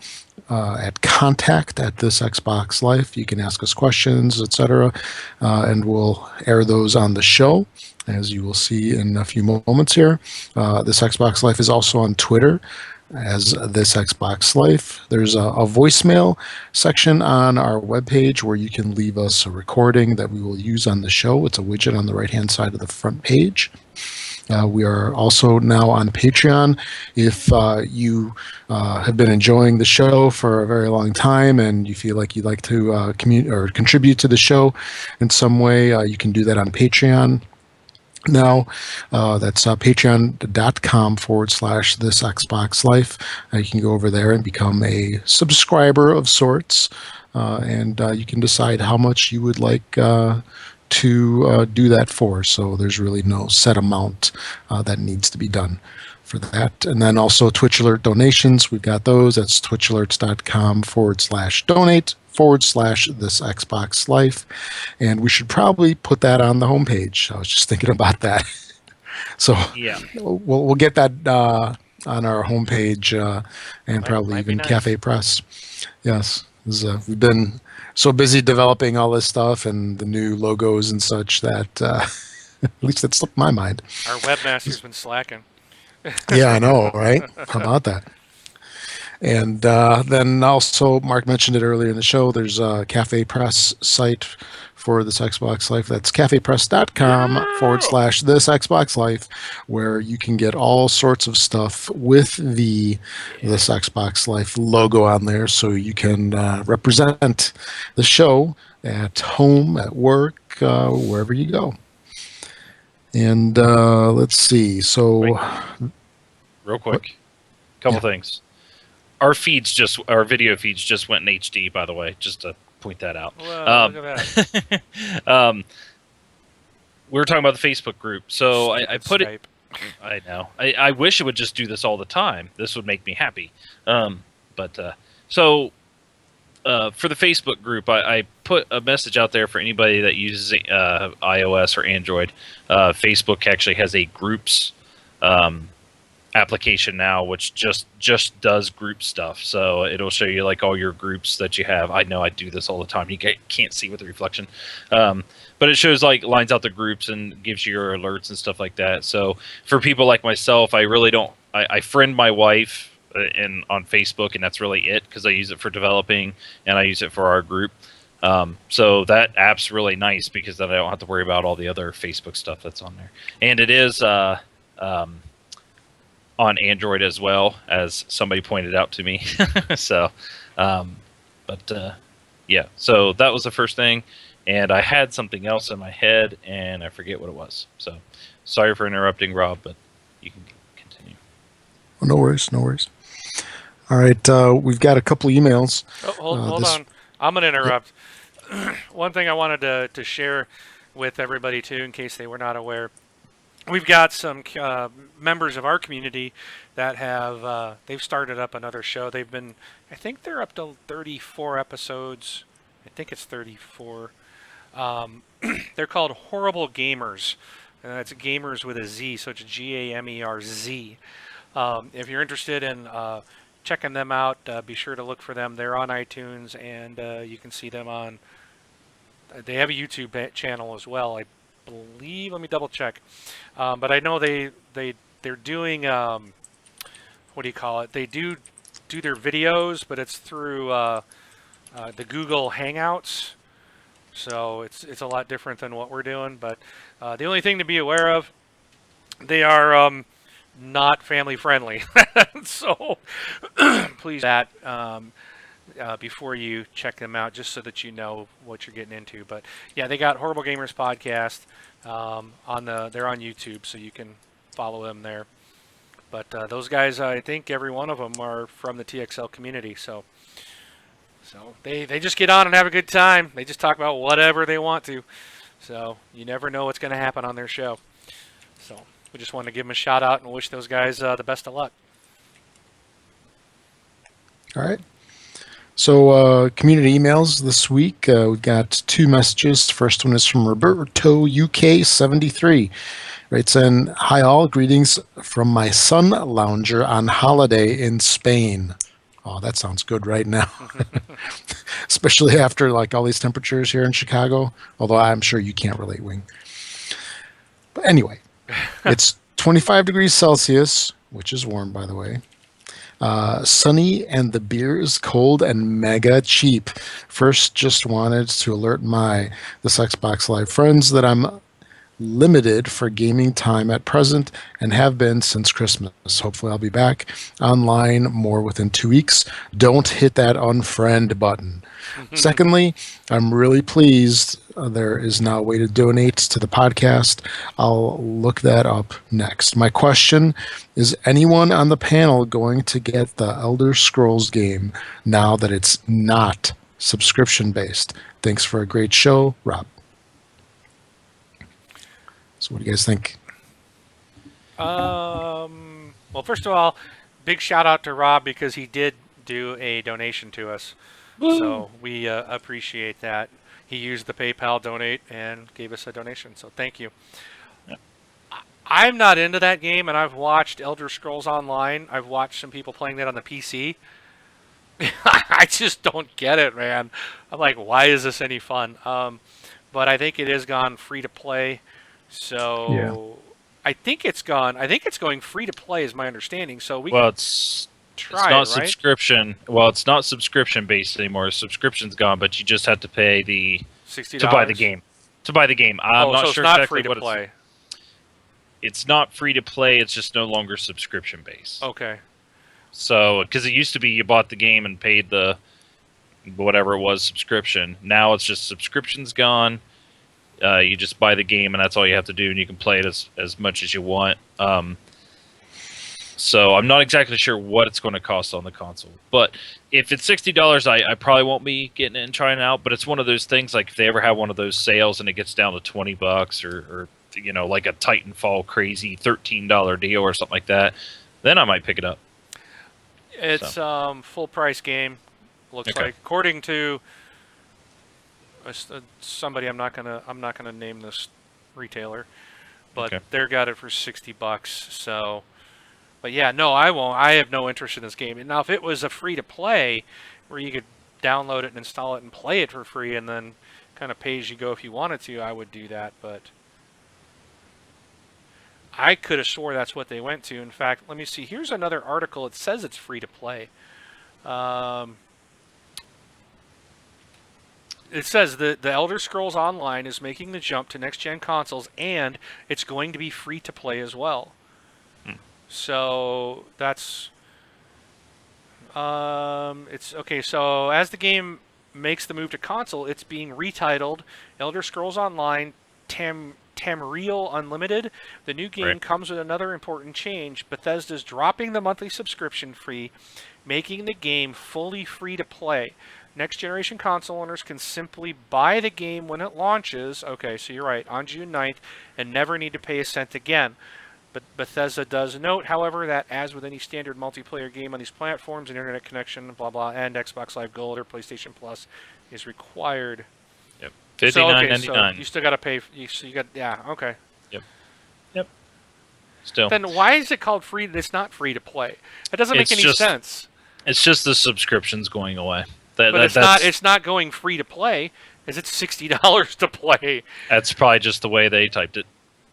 at contact@thisxboxlife. You can ask us questions, etc., and we'll air those on the show, as you will see in a few moments here. This Xbox Life is also on Twitter as This Xbox Life. There's a voicemail section on our webpage where you can leave us a recording that we will use on the show. It's a widget on the right-hand side of the front page. We are also now on Patreon. If you have been enjoying the show for a very long time and you feel like you'd like to contribute to the show in some way, you can do that on Patreon. Now, that's patreon.com/this Xbox Life. You can go over there and become a subscriber of sorts, and you can decide how much you would like to do that for. So there's really no set amount that needs to be done for that. And then also Twitch Alert donations. We've got those. That's twitchalerts.com/donate/this Xbox Life. And we should probably put that on the homepage. I was just thinking about that. So Yeah. we'll get that on our homepage and probably might be even nice. Cafe Press. Yes. We've been so busy developing all this stuff and the new logos and such that at least it slipped my mind. Our webmaster's been slacking. Yeah, I know, right? How about that? And then also, Mark mentioned it earlier in the show, there's a Cafe Press site for this Xbox Life. That's cafepress.com/this Xbox Life, where you can get all sorts of stuff with this Xbox Life logo on there, so you can represent the show at home, at work, wherever you go. And let's see. So, Wait. Real quick, couple things. Our video feeds just went in HD, by the way, just to point that out. Whoa, look at that. We were talking about the Facebook group, so I Stupid put Skype. it. I know. I wish it would just do this all the time. This would make me happy. So for the Facebook group, I put a message out there for anybody that uses iOS or Android. Facebook actually has a groups application now, which just does group stuff. So it'll show you like all your groups that you have. I know I do this all the time. You can't see with the reflection, but it shows like lines out the groups and gives you your alerts and stuff like that. So for people like myself, I really don't. I friend my wife on Facebook, and that's really it, because I use it for developing and I use it for our group. So that app's really nice because then I don't have to worry about all the other Facebook stuff that's on there. And it is on Android as well, as somebody pointed out to me. So, yeah, so that was the first thing. And I had something else in my head and I forget what it was. So sorry for interrupting, Rob, but you can continue. Oh, no worries, no worries. All right, we've got a couple emails. Oh, hold on. I'm going to interrupt. One thing I wanted to share with everybody too, in case they were not aware. We've got some members of our community that have they've started up another show. They've been, I think they're up to 34 episodes. I think it's 34. They're called Horrible Gamers. It's gamers with a Z, so it's GAMERZ. If you're interested in checking them out, be sure to look for them. They're on iTunes, and you can see them on. They have a YouTube channel as well, I believe. Let me double check. But I know they're doing what do you call it? They do their videos, but it's through the Google Hangouts. So it's a lot different than what we're doing. But the only thing to be aware of, they are not family friendly. So please that before you check them out, just so that you know what you're getting into. But yeah, they got Horrible Gamers podcast they're on YouTube, so you can follow them there. But those guys, I think every one of them are from the TXL community, so they just get on and have a good time. They just talk about whatever they want to. So you never know what's going to happen on their show. So we just want to give them a shout out and wish those guys the best of luck. All right. So community emails this week. We've got 2 messages. First one is from Roberto UK73. Writes in, "Hi all, greetings from my sun lounger on holiday in Spain." Oh, that sounds good right now. Especially after like all these temperatures here in Chicago. Although I'm sure you can't relate, Wing. But anyway, it's 25 degrees Celsius, which is warm, by the way. Sunny, and the beer is cold and mega cheap. First, just wanted to alert this Xbox Live friends that I'm limited for gaming time at present and have been since Christmas. Hopefully I'll be back online more within 2 weeks. Don't hit that unfriend button. Secondly, I'm really pleased there is now a way to donate to the podcast. I'll look that up next. My question is, anyone on the panel going to get the Elder Scrolls game now that it's not subscription based? Thanks for a great show, Rob. So what do you guys think? Well, first of all, big shout out to Rob because he did do a donation to us. Woo! So we appreciate that. He used the PayPal donate and gave us a donation. So thank you. Yeah. I'm not into that game, and I've watched Elder Scrolls Online. I've watched some people playing that on the PC. I just don't get it, man. I'm like, why is this any fun? But I think it is gone free to play. So yeah. I think it's going free to play is my understanding. So it's not subscription. Well, it's not subscription based anymore. Subscription's gone, but you just have to pay the $60 to buy the game. I'm not sure it's not exactly free to play. It's not free to play. It's just no longer subscription based. Okay. So, because it used to be you bought the game and paid the whatever it was subscription. Now it's just subscription's gone. You just buy the game, and that's all you have to do, and you can play it as much as you want. So I'm not exactly sure what it's going to cost on the console. But if it's $60, I probably won't be getting it and trying it out. But it's one of those things, like if they ever have one of those sales and it gets down to $20 or you know, like a Titanfall crazy $13 deal or something like that, then I might pick it up. It's full price game, looks like, according to somebody. I'm not gonna name this retailer, but they got it for $60. So, but yeah, no, I won't. I have no interest in this game. And now, if it was a free to play, where you could download it and install it and play it for free, and then kind of pay as you go if you wanted to, I would do that. But I could have swore that's what they went to. In fact, let me see. Here's another article. It says it's free to play. It says the Elder Scrolls Online is making the jump to next-gen consoles, and it's going to be free to play as well. So that's it's okay. So as the game makes the move to console, it's being retitled Elder Scrolls Online Tamriel Unlimited. The new game Right. comes with another important change. Bethesda's dropping the monthly subscription fee, making the game fully free to play. Next generation console owners can simply buy the game when it launches, okay, so you're right, on June 9th, and never need to pay a cent again. But Bethesda does note, however, that as with any standard multiplayer game on these platforms, an internet connection, blah blah, and Xbox Live Gold or PlayStation Plus is required. Yep. So, okay, $59.99. so you still got to pay. You got, yeah, okay. Still, Then why is it called free? It's not free to play. That doesn't make It's any just- sense. it's just the subscriptions going away. But it's That's- not. It's not going free to play. Is it's $60 to play? That's probably just the way they typed it.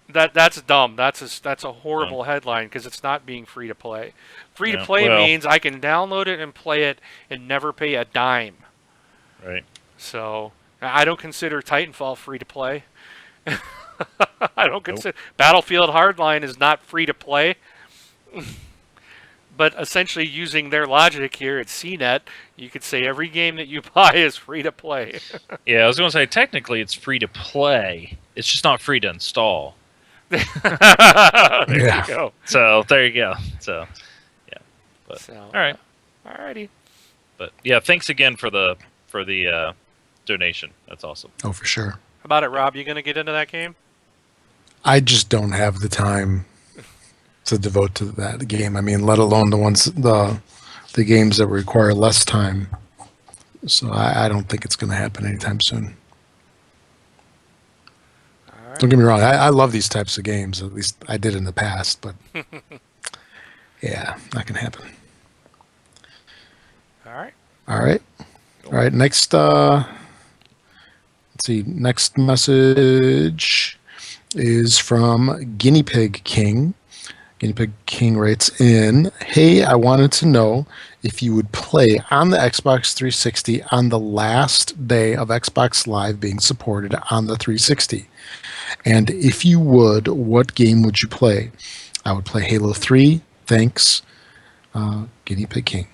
That's dumb. That's a horrible headline because it's not being free to play. Free to Yeah, play well- means I can download it and play it and never pay a dime. Right. So I don't consider Titanfall free to play. I don't consider Battlefield Hardline is not free to play. But essentially, using their logic here at CNET, you could say every game that you buy is free to play. Yeah, I was going to say technically it's free to play. It's just not free to install. There Yeah. you go. So there you go. So, But- So, all right. Alrighty. But yeah, thanks again for the donation. That's awesome. Oh, for sure. How about it, Rob? You gonna get into that game? I just don't have the time to devote to that game. I mean, let alone the games that require less time. So I don't think it's going to happen anytime soon. All right. Don't get me wrong. I love these types of games. At least I did in the past. But yeah, not going to happen. All right. All right. All right. Next, let's see. Next message is from Guinea Pig King. Guinea Pig King writes in, "Hey, I wanted to know if you would play on the Xbox 360 on the last day of Xbox Live being supported on the 360. And if you would, what game would you play? I would play Halo 3. Thanks, Guinea Pig King."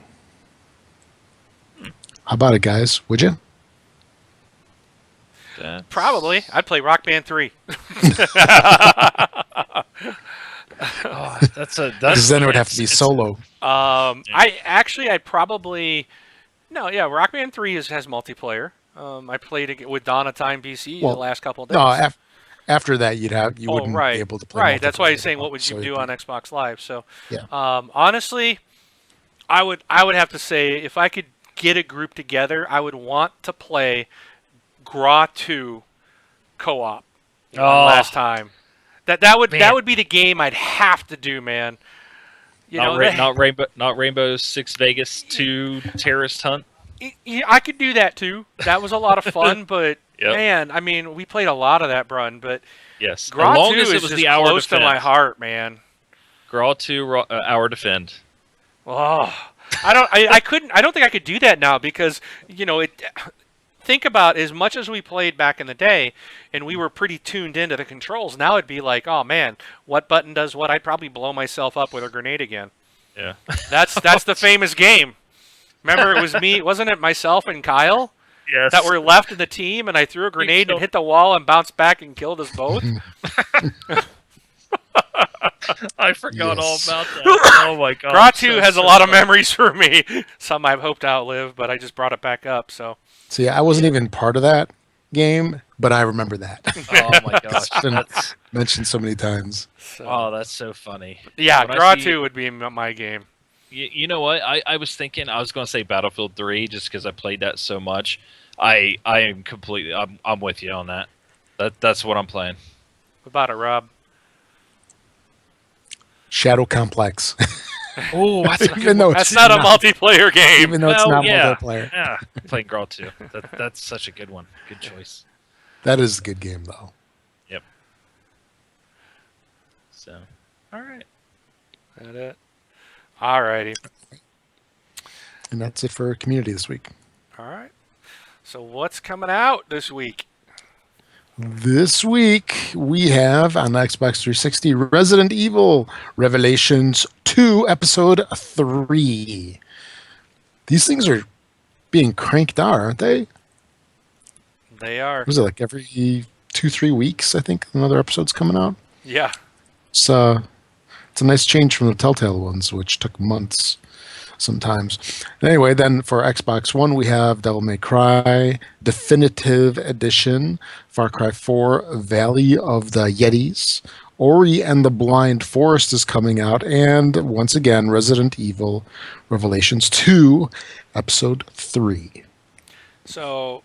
How about it, guys? Would you? That's- Probably. I'd play Rock Band 3. Oh, that's Because then it would have to be it's- solo. I'd probably Rock Band 3 has multiplayer. I played it with Dawn of Time BC Well, the last couple of days. No, after that, you wouldn't right. be able to play. Right, that's why multiplayer he's saying what would so you it'd do be- on Xbox Live. So Yeah. honestly, I would have to say if I could get a group together, I would want to play Gra 2 co-op one Oh. last time. That would Man. be the game I'd have to do, man. You know, not Rainbow Six Vegas 2 Terrorist Hunt. I could do that too. That was a lot of fun, but Yep. man, I mean, we played a lot of that, Brun. But Yes, Gra as long 2 as is it was just the hour close to defend. my heart, man. Gra 2 hour defend. Oh, I couldn't. I don't think I could do that now because think about as much as we played back in the day, and we were pretty tuned into the controls. Now it'd be like, oh man, what button does what? I'd probably blow myself up with a grenade again. Yeah. That's the famous game. Remember, it was me, wasn't it? Myself and Kyle Yes. that were left in the team, and I threw a grenade and hit the wall and bounced back and killed us both. I forgot Yes. all about that. Oh my god. Gra 2 has a lot of memories for me. Some I've hoped to outlive, but I just brought it back up. So. See, I wasn't even part of that game, but I remember that. Oh my gosh. It's been That's, mentioned so many times. So. oh, that's so funny. Yeah, When I Gra see- 2 would be my game. You know what? I was thinking I was going to say Battlefield 3 just because I played that so much. I am completely I'm with you on that. That's what I'm playing. What about it, Rob? Shadow Complex. Oh, Even though That's it's not a multiplayer game. even though it's Well, not yeah. multiplayer. Yeah, playing Gra 2. That's such a good one. Good choice. That is a good game, though. So, all right. That it? Alrighty. And that's it for community this week. Alright. So what's coming out this week? This week we have on the Xbox 360 Resident Evil Revelations 2 Episode 3. These things are being cranked out, aren't they? They are. Was it like every 2-3 weeks. I think another episode's coming out. Yeah. So it's a nice change from the Telltale ones, which took months sometimes. Anyway, then for Xbox One, we have Devil May Cry Definitive Edition, Far Cry 4 Valley of the Yetis, Ori and the Blind Forest is coming out, and once again, Resident Evil Revelations 2, Episode 3. So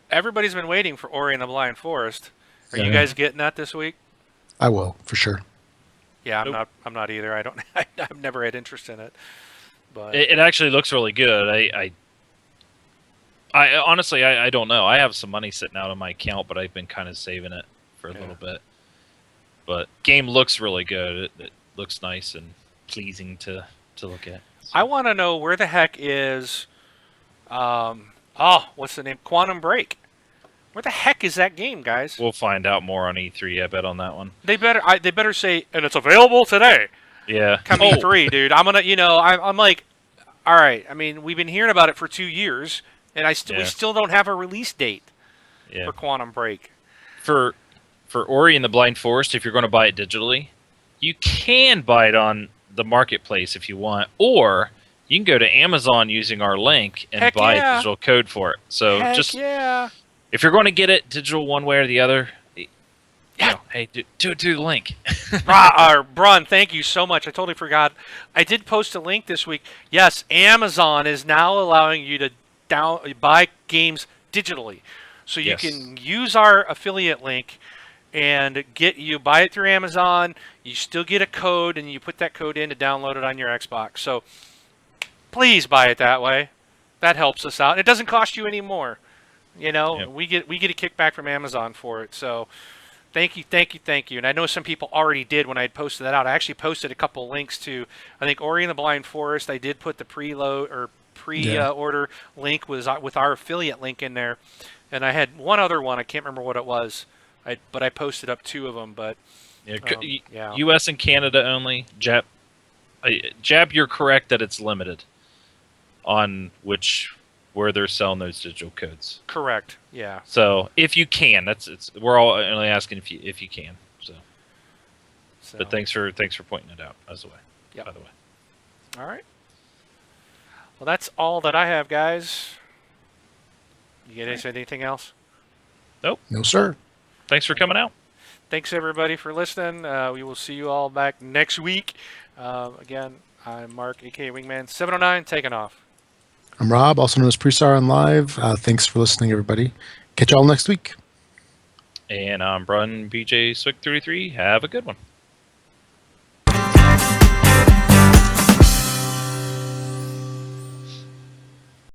everybody's been waiting for Ori and the Blind Forest. Are you Yeah. guys getting that this week? I will, for sure. Yeah, I'm Nope. not. I'm not either. I don't. I've never had interest in it. But It actually looks really good. I honestly, I don't know. I have some money sitting out on my account, but I've been kind of saving it for a Yeah. little bit. But game looks really good. It looks nice and pleasing to look at. I want to know where the heck is, what's the name? Quantum Break. Where the heck is that game, guys? We'll find out more on E3. I bet on that one. They better say, and it's available today. Yeah. Come E3, dude. I'm gonna, I'm like, all right. I mean, we've been hearing about it for 2 years, and we Yeah. still don't have a release date Yeah. for Quantum Break. For Ori and the Blind Forest, if you're going to buy it digitally, you can buy it on the marketplace if you want, or you can go to Amazon using our link and Heck buy yeah. a digital code for it. So Heck just yeah. if you're going to get it digital one way or the other, Yeah. hey, do the link. Brun, thank you so much. I totally forgot. I did post a link this week. Yes, Amazon is now allowing you to buy games digitally. So you Yes. can use our affiliate link and buy it through Amazon. You still get a code, and you put that code in to download it on your Xbox. So please buy it that way. That helps us out. It doesn't cost you any more. Yep. We get a kickback from Amazon for it. So thank you. And I know some people already did when I had posted that out. I actually posted a couple links to, I think, Ori and the Blind Forest. I did put the pre-order link with our affiliate link in there. And I had one other one. I can't remember what it was. But I posted up 2 of them. But Yeah, yeah. U.S. and Canada only. Jab, you're correct that it's limited on where they're selling those digital codes. Correct. Yeah. So if you can, we're all only asking if you can. So, So, but thanks for pointing it out as the way. Yep. By the way. all right. Well, that's all that I have, guys. You get anything else? No, sir. Thanks for coming out. Thanks everybody for listening. We will see you all back next week. Again, I'm Mark, aka Wingman 709, taking off. I'm Rob, also known as Prestar on Live. Thanks for listening, everybody. Catch y'all next week. And I'm Brun BJ Swick 33. Have a good one.